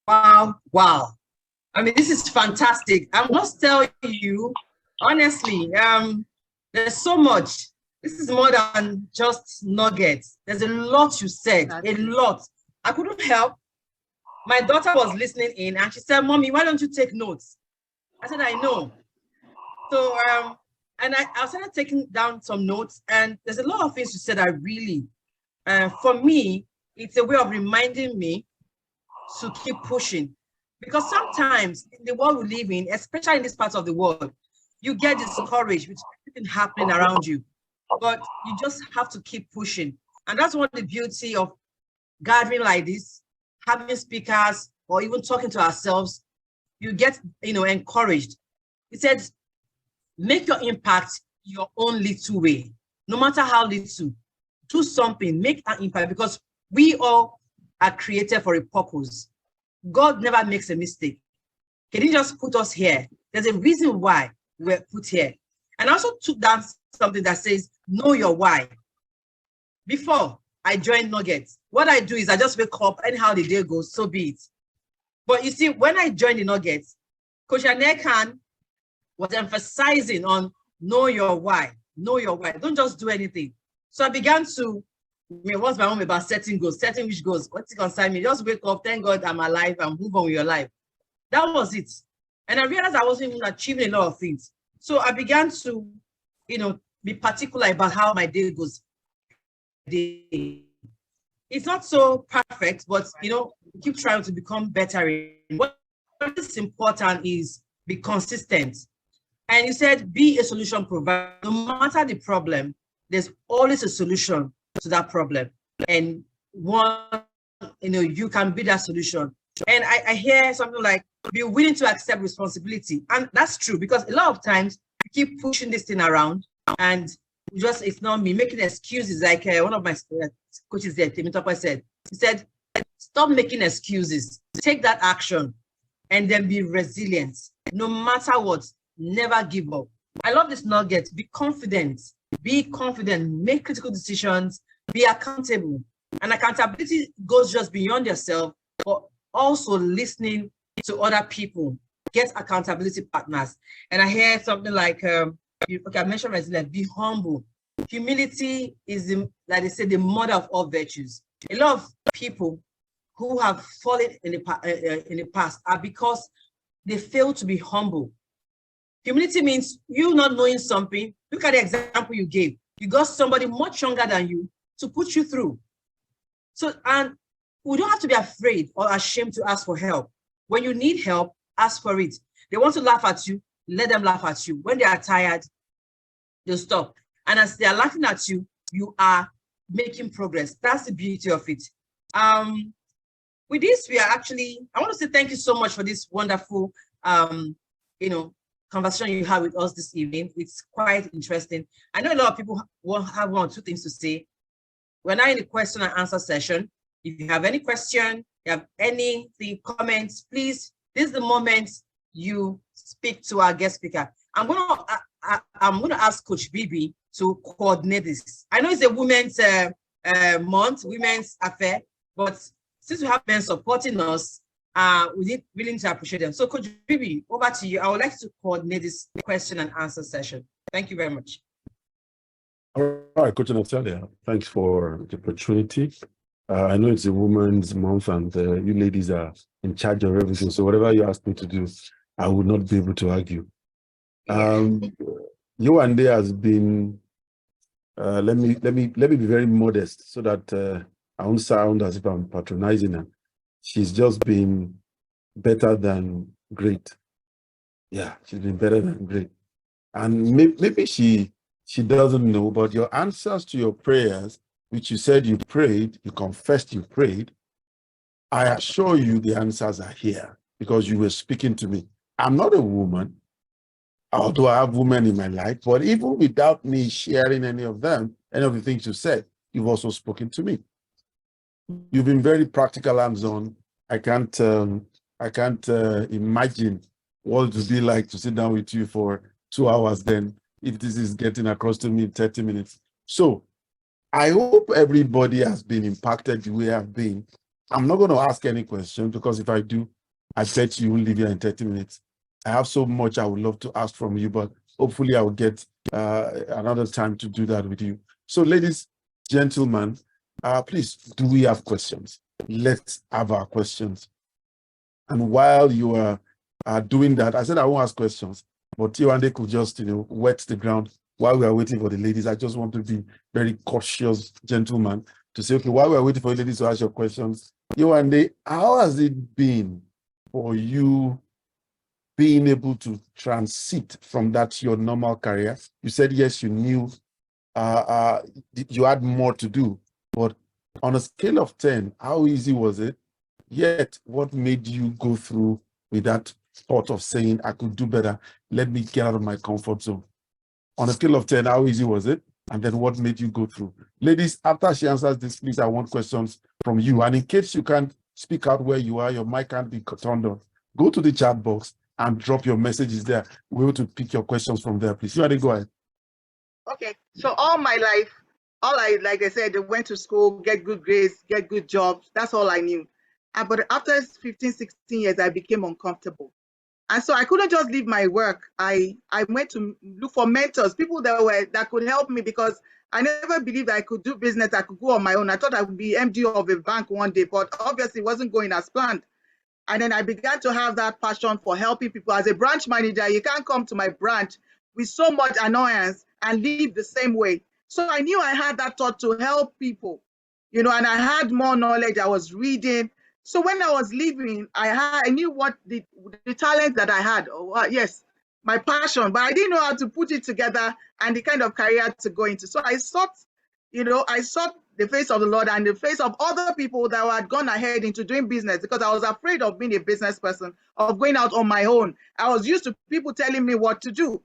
S1: Wow, wow. I mean, this is fantastic. I must tell you, honestly, there's so much. This is more than just nuggets. There's a lot you said, a lot. I couldn't help. My daughter was listening in and she said, Mommy, why don't you take notes? I said, I know. So, and I started taking down some notes, and there's a lot of things you said I really, for me, it's a way of reminding me to keep pushing. Because sometimes in the world we live in, especially in this part of the world, you get discouraged with everything happening around you. But you just have to keep pushing. And that's one of the beauty of gathering like this, having speakers, or even talking to ourselves. You get, encouraged. He said, make your impact your own little way. No matter how little, do something, make an impact, because we all are created for a purpose. God never makes a mistake. He didn't just put us here. There's a reason why we're put here. And I also took down something that says, know your why. Before I joined Nuggets, what I do is I just wake up, anyhow the day goes, so be it. But you see, when I joined the Nuggets, Coach Aniekan was emphasizing on know your why, know your why. Don't just do anything. So I began to, what's my own about setting goals, setting which goals, what's it concern me? Just wake up, thank God I'm alive, and move on with your life. That was it. And I realized I wasn't even achieving a lot of things. So I began to, be particular about how my day goes. It's not so perfect, but, keep trying to become better. What is important is be consistent. And you said, be a solution provider. No matter the problem, there's always a solution to that problem. And you can be that solution. And I hear something like, be willing to accept responsibility. And that's true, because a lot of times you keep pushing this thing around and it's not me, making excuses. Like one of my coaches there, Mediator, said, he said, stop making excuses, take that action, and then be resilient. No matter what, never give up. I love this nugget. Be confident, make critical decisions, be accountable. And accountability goes just beyond yourself, but also listening to other people. Get accountability partners. And I hear something like, I mentioned resilience, be humble. Humility is, like they say, the mother of all virtues. A lot of people who have fallen in the past are because they fail to be humble. Humility means you not knowing something. Look at the example you gave. You got somebody much younger than you to put you through. So, and we don't have to be afraid or ashamed to ask for help. When you need help, ask for it. They want to laugh at you, let them laugh at you. When they are tired, they'll stop. And as they are laughing at you, you are making progress. That's the beauty of it. With this, we are actually, I want to say thank you so much for this wonderful, conversation you had with us this evening. It's quite interesting. I know a lot of people have one or two things to say. We're now in the question and answer session. If you have any question, you have anything, comments, please, this is the moment you speak to our guest speaker. I'm gonna ask Coach Bibi to coordinate this. I know it's a women's month, women's affair, but since we have men supporting us, we really need to appreciate them. So Coach Bibi, over to you. I would like to coordinate this question and answer session. Thank you very much.
S5: All right, Coach Natalia, thanks for the opportunity. I know it's a Women's Month and you ladies are in charge of everything. So whatever you ask me to do, I will not be able to argue. Yewande has been, let me be very modest so that I won't sound as if I'm patronizing her. She's just been better than great. Yeah, she's been better than great. And maybe she doesn't know, but your answers to your prayers, which you said you prayed, you confessed you prayed, I assure you the answers are here because you were speaking to me. I'm not a woman, although I have women in my life, but even without me sharing any of them, any of the things you said, you've also spoken to me. You've been very practical, hands-on. I can't imagine what it would be like to sit down with you for 2 hours then, if this is getting across to me in 30 minutes. So I hope everybody has been impacted the way I've been. I'm not going to ask any questions, because if I do, I bet you won't leave here in 30 minutes. I have so much I would love to ask from you, but hopefully I will get another time to do that with you. So ladies, gentlemen, please, do we have questions? Let's have our questions. And while you are doing that, I said I won't ask questions, but Yewande could just, wet the ground while we are waiting for the ladies. I just want to be very cautious gentleman to say, okay, while we are waiting for the ladies to ask your questions, Yewande, how has it been for you being able to transit from that your normal career? You said, yes, you knew you had more to do, but on a scale of 10, how easy was it? Yet, what made you go through with that thought of saying, I could do better, let me get out of my comfort zone? On a scale of 10, how easy was it? And then what made you go through? Ladies, after she answers this, please, I want questions from you. And in case you can't speak out where you are, your mic can't be turned on, go to the chat box and drop your messages there. We're able to pick your questions from there, please. You go ahead.
S4: Okay, so all my life, like I said, I went to school, get good grades, get good jobs. That's all I knew. But after 15, 16 years, I became uncomfortable. And so I couldn't just leave my work. I went to look for mentors, people that could help me, because I never believed I could do business. I could go on my own. I thought I would be MD of a bank one day, but obviously it wasn't going as planned. And then I began to have that passion for helping people. As a branch manager, you can't come to my branch with so much annoyance and leave the same way. So I knew I had that thought to help people, and I had more knowledge. I was reading. So when I was leaving, I knew what the talent that I had. Yes, my passion, but I didn't know how to put it together and the kind of career to go into. So I sought the face of the Lord and the face of other people that had gone ahead into doing business, because I was afraid of being a business person, of going out on my own. I was used to people telling me what to do.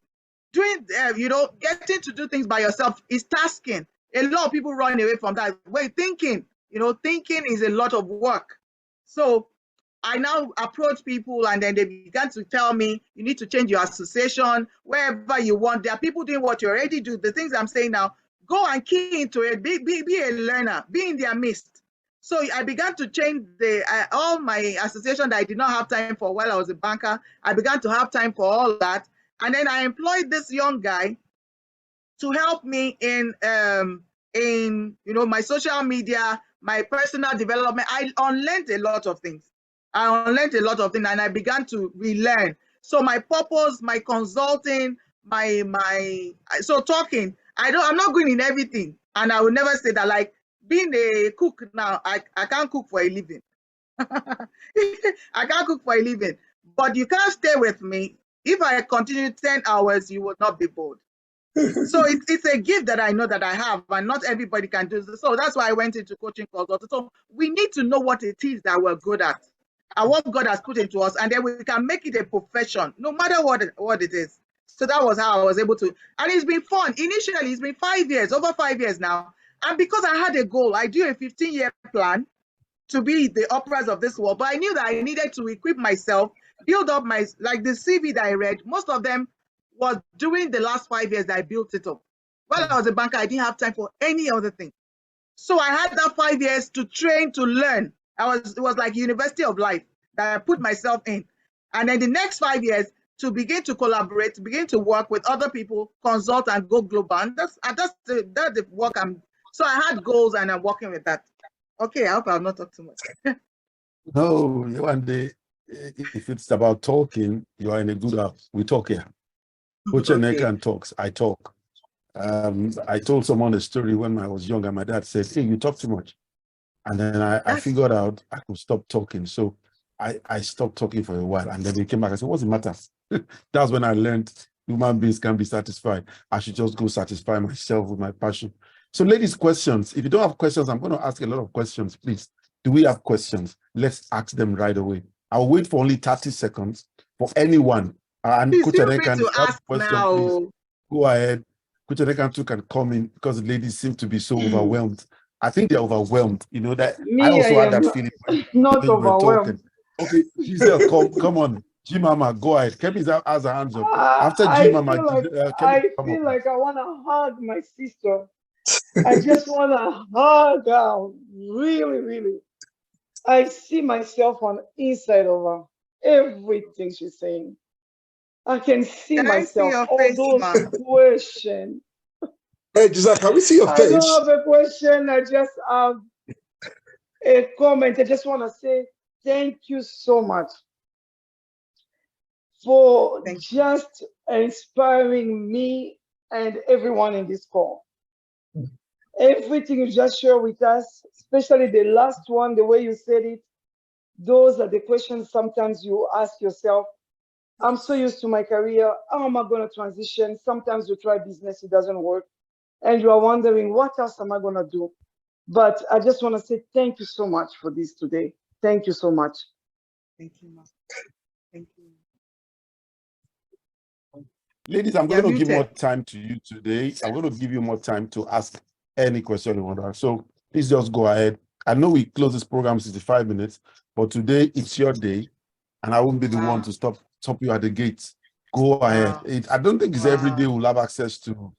S4: Doing, getting to do things by yourself is tasking. A lot of people run away from that. Thinking is a lot of work. So I now approach people, and then they began to tell me, you need to change your association, wherever you want. There are people doing what you already do. The things I'm saying now, go and key into it, be a learner, be in their midst. So I began to change all my association that I did not have time for while I was a banker. I began to have time for all that. And then I employed this young guy to help me in my social media, my personal development. I unlearned a lot of things. And I began to relearn. So my purpose, my consulting, so talking, I'm not good in everything. And I will never say that, like being a cook now, I can't cook for a living. I can't cook for a living, but you can't stay with me. If I continue 10 hours, you will not be bored. So it's a gift that I know that I have, and not everybody can do this. So that's why I went into coaching consulting. So we need to know what it is that we're good at and what God has put into us, and then we can make it a profession, no matter what it is. So that was how I was able to, and it's been fun. Initially, it's been 5 years, over 5 years now. And because I had a goal, I do a 15-year plan to be the operas of this world, but I knew that I needed to equip myself, build up like the CV that I read, most of them was during the last 5 years that I built it up. While I was a banker, I didn't have time for any other thing. So I had that 5 years to train, to learn. It was like University of Life that I put myself in. And then the next 5 years to begin to collaborate, to begin to work with other people, consult and go global. And that's the work so I had goals and I'm working with that. Okay, I hope I've not talked too much.
S5: No, Yewande, if it's about talking, you are in a good house. We talk here. Coach Aniekan talks, I talk. I told someone a story when I was younger. My dad said, hey, you talk too much. And then I figured out I could stop talking. So I stopped talking for a while. And then he came back and said, what's the matter? That's when I learned human beings can be satisfied. I should just go satisfy myself with my passion. So ladies, questions. If you don't have questions, I'm going to ask a lot of questions, please. Do we have questions? Let's ask them right away. I'll wait for only 30 seconds for anyone. And
S4: Please
S5: Coach
S4: feel free
S5: Aniekan,
S4: to
S5: if you have a
S4: ask
S5: question,
S4: now.
S5: please go ahead. Coach Aniekan too can come in because the ladies seem to be so overwhelmed. I think they're overwhelmed. You know that I
S6: Me,
S5: also
S6: I
S5: had
S6: am
S5: that feeling when
S6: not
S5: you were talking.
S6: overwhelmed.
S5: Okay, Giselle, come on. G Mama, go ahead. Kemi has her hands up. After G Mama, Kemi, come up.
S6: I want to hug my sister. I just want to hug her. Really, really. I see myself on the inside of her. Everything she's saying. I can see
S4: Can I see
S6: myself.
S4: your
S6: All
S4: face,
S6: those
S4: ma?
S6: questions.
S3: Hey, Giselle, can we see your
S6: I
S3: face?
S6: don't have a question. I just have a comment. I just want to say thank you so much for just inspiring me and everyone in this call. Everything you just shared with us, especially the last one, the way you said it, those are the questions sometimes you ask yourself. I'm so used to my career. How am I going to transition? Sometimes you try business, it doesn't work. And you are wondering, what else am I going to do? But I just want to say thank you so much for this today. Thank you so much.
S4: Thank you, ma. Thank you.
S5: Ladies, I'm going to give more time to you today. I'm going to give you more time to ask any question you want to ask. So please just go ahead. I know we close this program in 65 minutes, but today it's your day, and I won't be the one to stop you at the gates. Go ahead. I don't think it's every day we'll have access to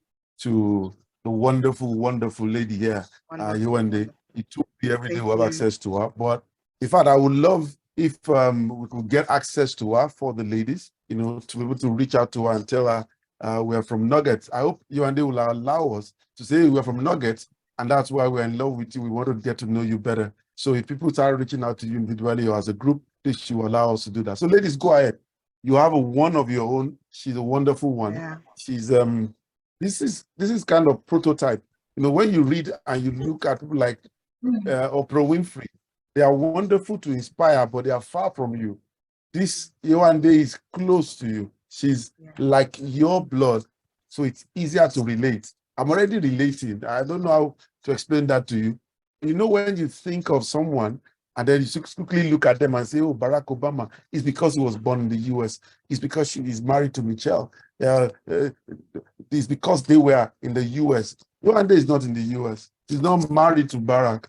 S5: the wonderful, wonderful lady here, Yewande. It won't be every day we'll have access to her. But in fact, I would love if we could get access to her for the ladies, you know, to be able to reach out to her and tell her we are from Nuggets. I hope Yewande will allow us to say we are from Nuggets, and that's why we're in love with you. We want to get to know you better. So if people start reaching out to you individually or as a group, please, she will allow us to do that. So ladies, go ahead. You have one of your own. She's a wonderful one.
S4: Yeah.
S5: She's this is kind of prototype. You know, when you read and you look at people like Oprah Winfrey, they are wonderful to inspire, but they are far from you. This Yewande is close to you. She's like your blood, so it's easier to relate. I'm already relating. I don't know how to explain that to you. You know, when you think of someone and then you quickly look at them and say, oh, Barack Obama, it's because he was born in the US. It's because she is married to Michelle. It's because they were in the US. Yewande is not in the US. She's not married to Barack.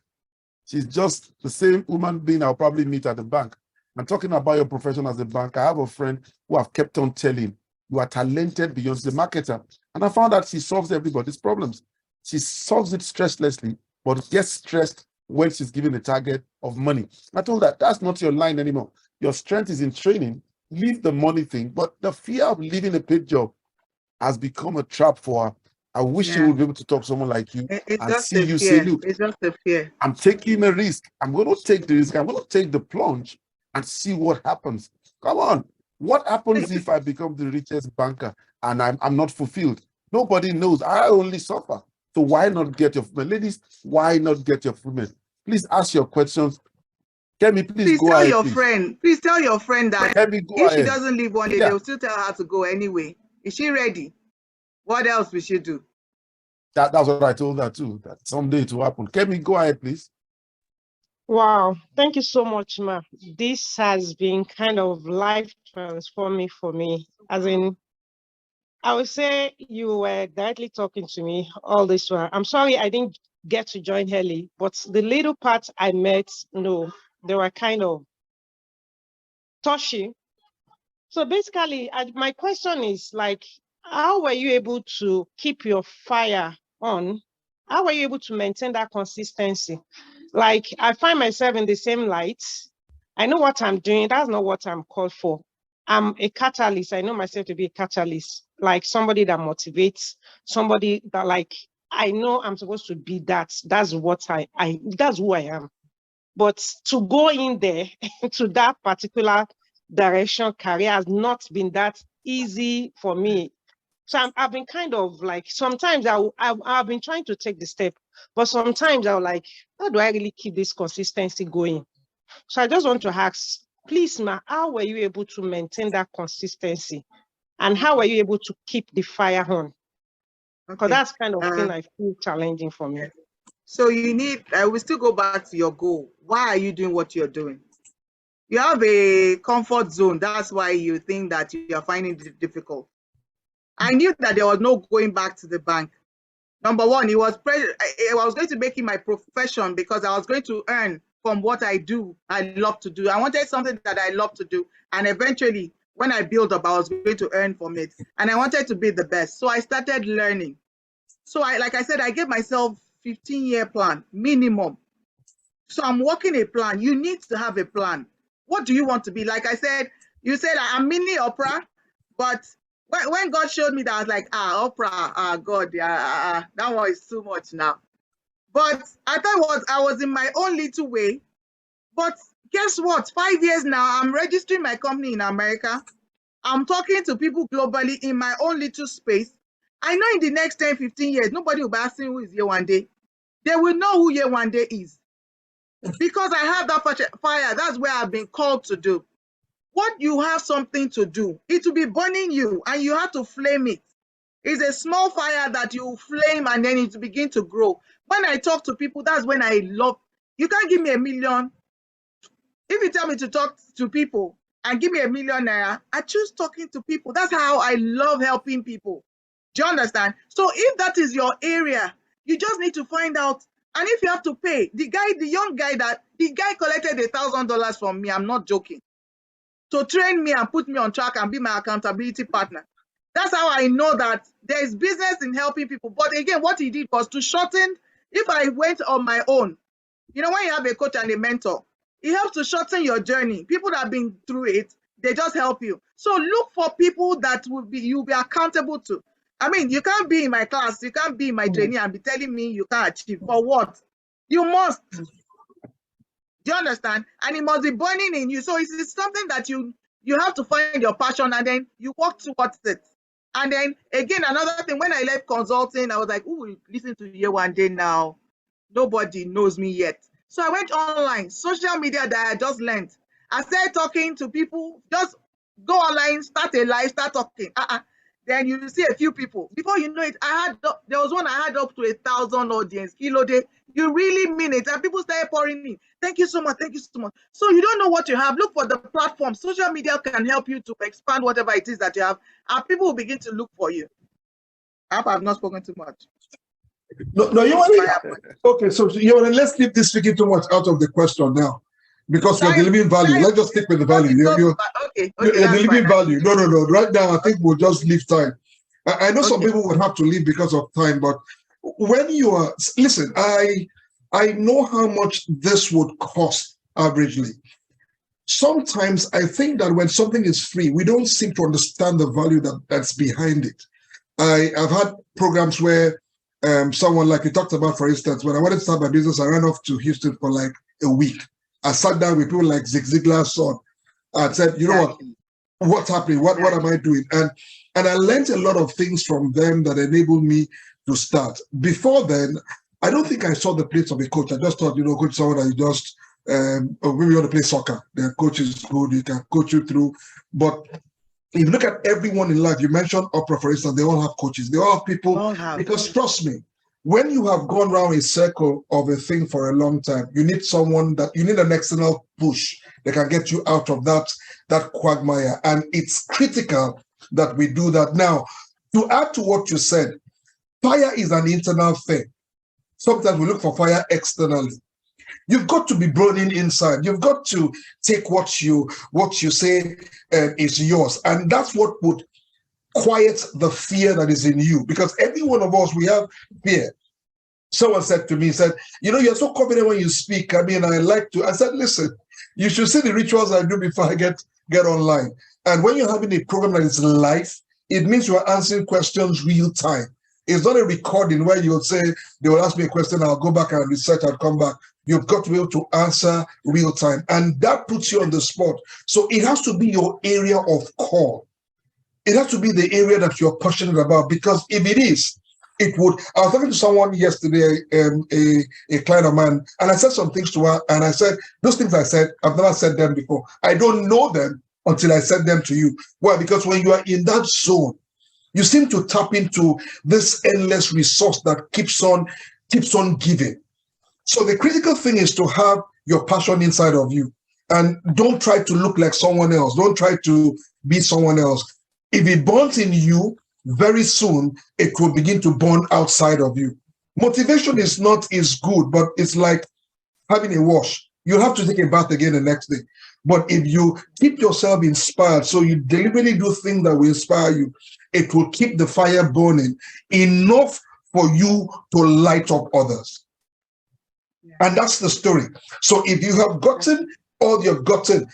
S5: She's just the same human being I'll probably meet at the bank. I'm talking about your profession as a bank. I have a friend who I've kept on telling, you are talented beyond the marketer. And I found that she solves everybody's problems. She solves it stresslessly, but gets stressed when she's given a target of money. I told her, that's not your line anymore. Your strength is in training. Leave the money thing. But the fear of leaving a paid job has become a trap for her. I wish you would be able to talk to someone like you and see you say, look,
S4: it's just a fear.
S5: I'm taking a risk. I'm going to take the risk. I'm going to take the plunge and see what happens. Come on. What happens if I become the richest banker and I'm not fulfilled? Nobody knows. I only suffer. So why not get your fulfillment? Ladies, why not get your fulfillment? Please ask your questions. Kemi, please go
S4: tell
S5: ahead.
S4: Your friend. Please tell your friend that
S5: Kemi,
S4: if she doesn't leave one day, they'll still tell her to go anyway. Is she ready? What else will she do?
S5: That's what I told her too, that someday it will happen. Kemi, go ahead, please.
S7: Wow, thank you so much, Ma. This has been kind of life transforming for me. As in, I would say you were directly talking to me all this while. I'm sorry I didn't get to join early, but the little parts I met, no, they were kind of touchy. So basically, my question is like, how were you able to keep your fire on? How were you able to maintain that consistency? Like, I find myself in the same light. I know what I'm doing. That's not what I'm called for. I'm a catalyst. I know myself to be a catalyst, like somebody that motivates, somebody that like, I know I'm supposed to be that. That's what that's who I am. But to go in there to that particular direction career has not been that easy for me. So I've been kind of like, sometimes I've been trying to take the step, but sometimes I'm like, how do I really keep this consistency going? So I just want to ask, please, Ma, how were you able to maintain that consistency? And how were you able to keep the fire on? Because that's kind of thing I feel challenging for me.
S4: So you need, I will still go back to your goal. Why are you doing what you're doing? You have a comfort zone. That's why you think that you are finding it difficult. I knew that there was no going back to the bank. Number one, I was going to make it my profession because I was going to earn from what I do. I love to do. I wanted something that I love to do. And eventually, when I build up, I was going to earn from it. And I wanted to be the best. So I started learning. So like I said, I gave myself 15-year plan, minimum. So I'm working a plan. You need to have a plan. What do you want to be? Like I said, you said I'm mini Oprah, but when God showed me that, I was like, Oprah, God, that one is too much now. But I thought I was in my own little way. But guess what? 5 years now, I'm registering my company in America. I'm talking to people globally in my own little space. I know in the next 10, 15 years, nobody will be asking who is Yewande. They will know who Yewande is. Because I have that fire, that's where I've been called to do. What you have something to do, it will be burning you and you have to flame it. It's a small fire that you flame and then it will begin to grow. When I talk to people, that's when I love. You can't give me $1 million. If you tell me to talk to people and give me $1 million naira, I choose talking to people. That's how I love helping people. Do you understand? So if that is your area, you just need to find out. And if you have to pay, the young guy collected $1,000 from me, I'm not joking, to train me and put me on track and be my accountability partner. That's how I know that there is business in helping people. But again, what he did was to shorten. If I went on my own, you know, when you have a coach and a mentor, it helps to shorten your journey. People that have been through it, they just help you. So look for people that you'll be accountable to. I mean, you can't be in my class, you can't be in my trainee and be telling me you can't achieve. For what? You must. Do you understand? And it must be burning in you. So it's something that you have to find your passion and then you work towards it. And then again, another thing, when I left consulting, I was like, oh, listen to Yewande now. Nobody knows me yet. So I went online, social media that I just learned. I started talking to people, just go online, start a live, start talking. Then you see a few people. Before you know it, there was one I had up to 1,000 audience. You really mean it. And people started pouring in. Thank you so much. Thank you so much. So you don't know what you have. Look for the platform. Social media can help you to expand whatever it is that you have. And people will begin to look for you. I hope I've not spoken too much.
S3: No, you want to. Okay, so let's leave this speaking too much out of the question now. Because you're delivering value. Let's just stick with the value. You're delivering value. No. Right now, I think we'll just leave time. I know some people would have to leave because of time, but when you are, listen, I know how much this would cost averagely. Sometimes I think that when something is free, we don't seem to understand the value that's behind it. I've had programs where someone, like you talked about, for instance, when I wanted to start my business, I ran off to Houston for like a week. I sat down with people like Zig Ziglar's son and said, you know what's happening? What am I doing? And I learned a lot of things from them that enabled me to start. Before then, I don't think I saw the place of a coach. I just thought, coach someone that you just, maybe you want to play soccer. The coach is good, he can coach you through. But if you look at everyone in life, you mentioned Oprah, for instance, they all have coaches. They all have people, because trust me, when you have gone around a circle of a thing for a long time, you need an external push that can get you out of that quagmire. And it's critical that we do that. Now, to add to what you said, fire is an internal thing. Sometimes we look for fire externally. You've got to be burning inside. You've got to take what you say is yours. And that's what would quiet the fear that is in you, because every one of us, we have fear. Someone said to me, you're so confident when you speak. I mean, I said, listen, you should see the rituals I do before I get online. And when you're having a program that is live, it means you are answering questions real time. It's not a recording where you'll say, they will ask me a question, I'll go back and research, I'll come back. You've got to be able to answer real time. And that puts you on the spot. So it has to be your area of call. It has to be the area that you're passionate about, because if it is, it would. I was talking to someone yesterday, a client of mine, and I said some things to her, and I said, those things I said, I've never said them before. I don't know them until I said them to you. Why? Because when you are in that zone, you seem to tap into this endless resource that keeps on giving. So the critical thing is to have your passion inside of you. And don't try to look like someone else. Don't try to be someone else. If it burns in you, very soon it will begin to burn outside of you. Motivation is good, but it's like having a wash. You'll have to take a bath again the next day. But if you keep yourself inspired, so you deliberately do things that will inspire you, it will keep the fire burning enough for you to light up others. Yeah. And that's the story. So if you have gotten all you've gotten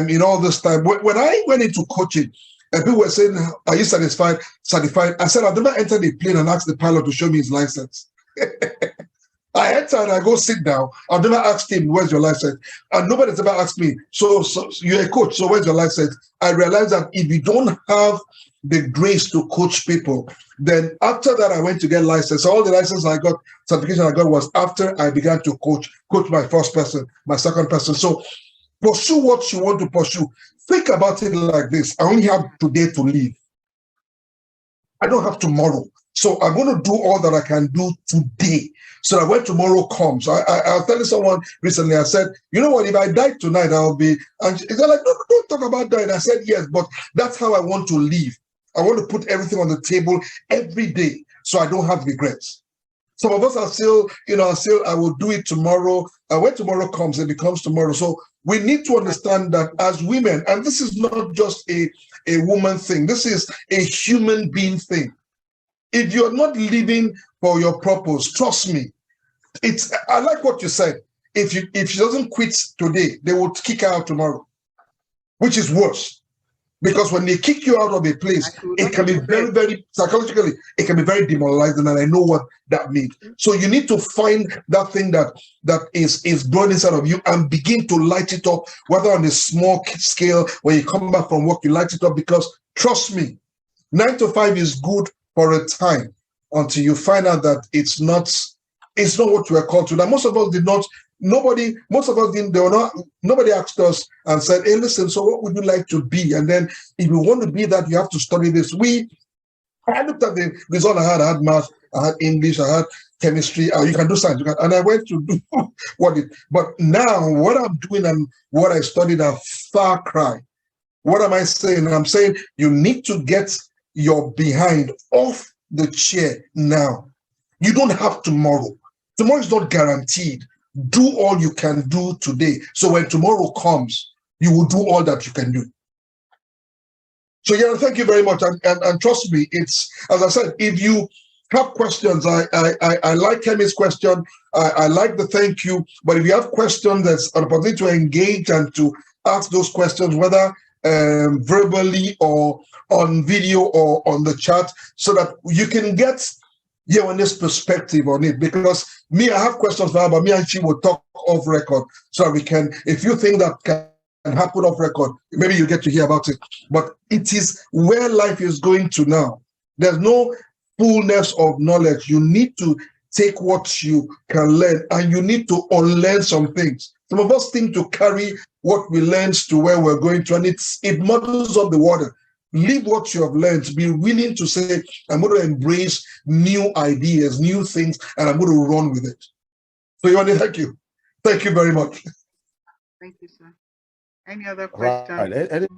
S3: in all this time, when I went into coaching, and people were saying, are you satisfied? Satisfied. I said, I've never entered a plane and asked the pilot to show me his license. I enter and I go sit down. I've never asked him, where's your license? And nobody's ever asked me, so you're a coach, so where's your license? I realized that if you don't have the grace to coach people, then after that, I went to get license. All the license I got, certification I got was after I began to coach my first person, my second person. So pursue what you want to pursue. Think about it like this. I only have today to live. I don't have tomorrow. So I'm going to do all that I can do today so that when tomorrow comes, I was telling someone recently, I said, you know what, if I die tonight, I'll be, and they're like, no, don't talk about dying. I said, yes, but that's how I want to live. I want to put everything on the table every day so I don't have regrets. Some of us are still, I will do it tomorrow. And when tomorrow comes, it becomes tomorrow. So we need to understand that as women, and this is not just a woman thing, this is a human being thing. If you're not living for your purpose, trust me, I like what you said. If she doesn't quit today, they will kick her out tomorrow, which is worse. Because when they kick you out of a place, it can be very, very, psychologically, it can be very demoralizing, and I know what that means. So you need to find that thing that is burning inside of you and begin to light it up, whether on a small scale, when you come back from work, you light it up, because trust me, 9 to 5 is good for a time until you find out that it's not what you are called to. Now, most of us did not. Nobody asked us and said, hey, listen, so what would you like to be? And then if you want to be that, you have to study this. I looked at the result I had math, I had English, I had chemistry, you can do science, and I went to do but now what I'm doing and what I studied are far cry. What am I saying? I'm saying you need to get your behind off the chair now. You don't have tomorrow. Tomorrow is not guaranteed. Do all you can do today. So when tomorrow comes, you will do all that you can do. So yeah, thank you very much. And trust me, it's, as I said, if you have questions, I like Kemi's question. I like the thank you. But if you have questions, there's an opportunity to engage and to ask those questions, whether verbally or on video or on the chat, so that you can get Yewande's perspective on it. Because me, I have questions for her, but me and she will talk off record, so we can, if you think that can happen off record, maybe you get to hear about it. But it is where life is going to now. There's no fullness of knowledge. You need to take what you can learn, and you need to unlearn some things. Some of us think to carry what we learned to where we're going to, and it muddles up the water. Leave what you have learned. Be willing to say, I'm going to embrace new ideas, new things, and I'm going to run with it. So, Yewande, thank you. Thank you very much.
S4: Thank you, sir. Any other questions?
S5: Right.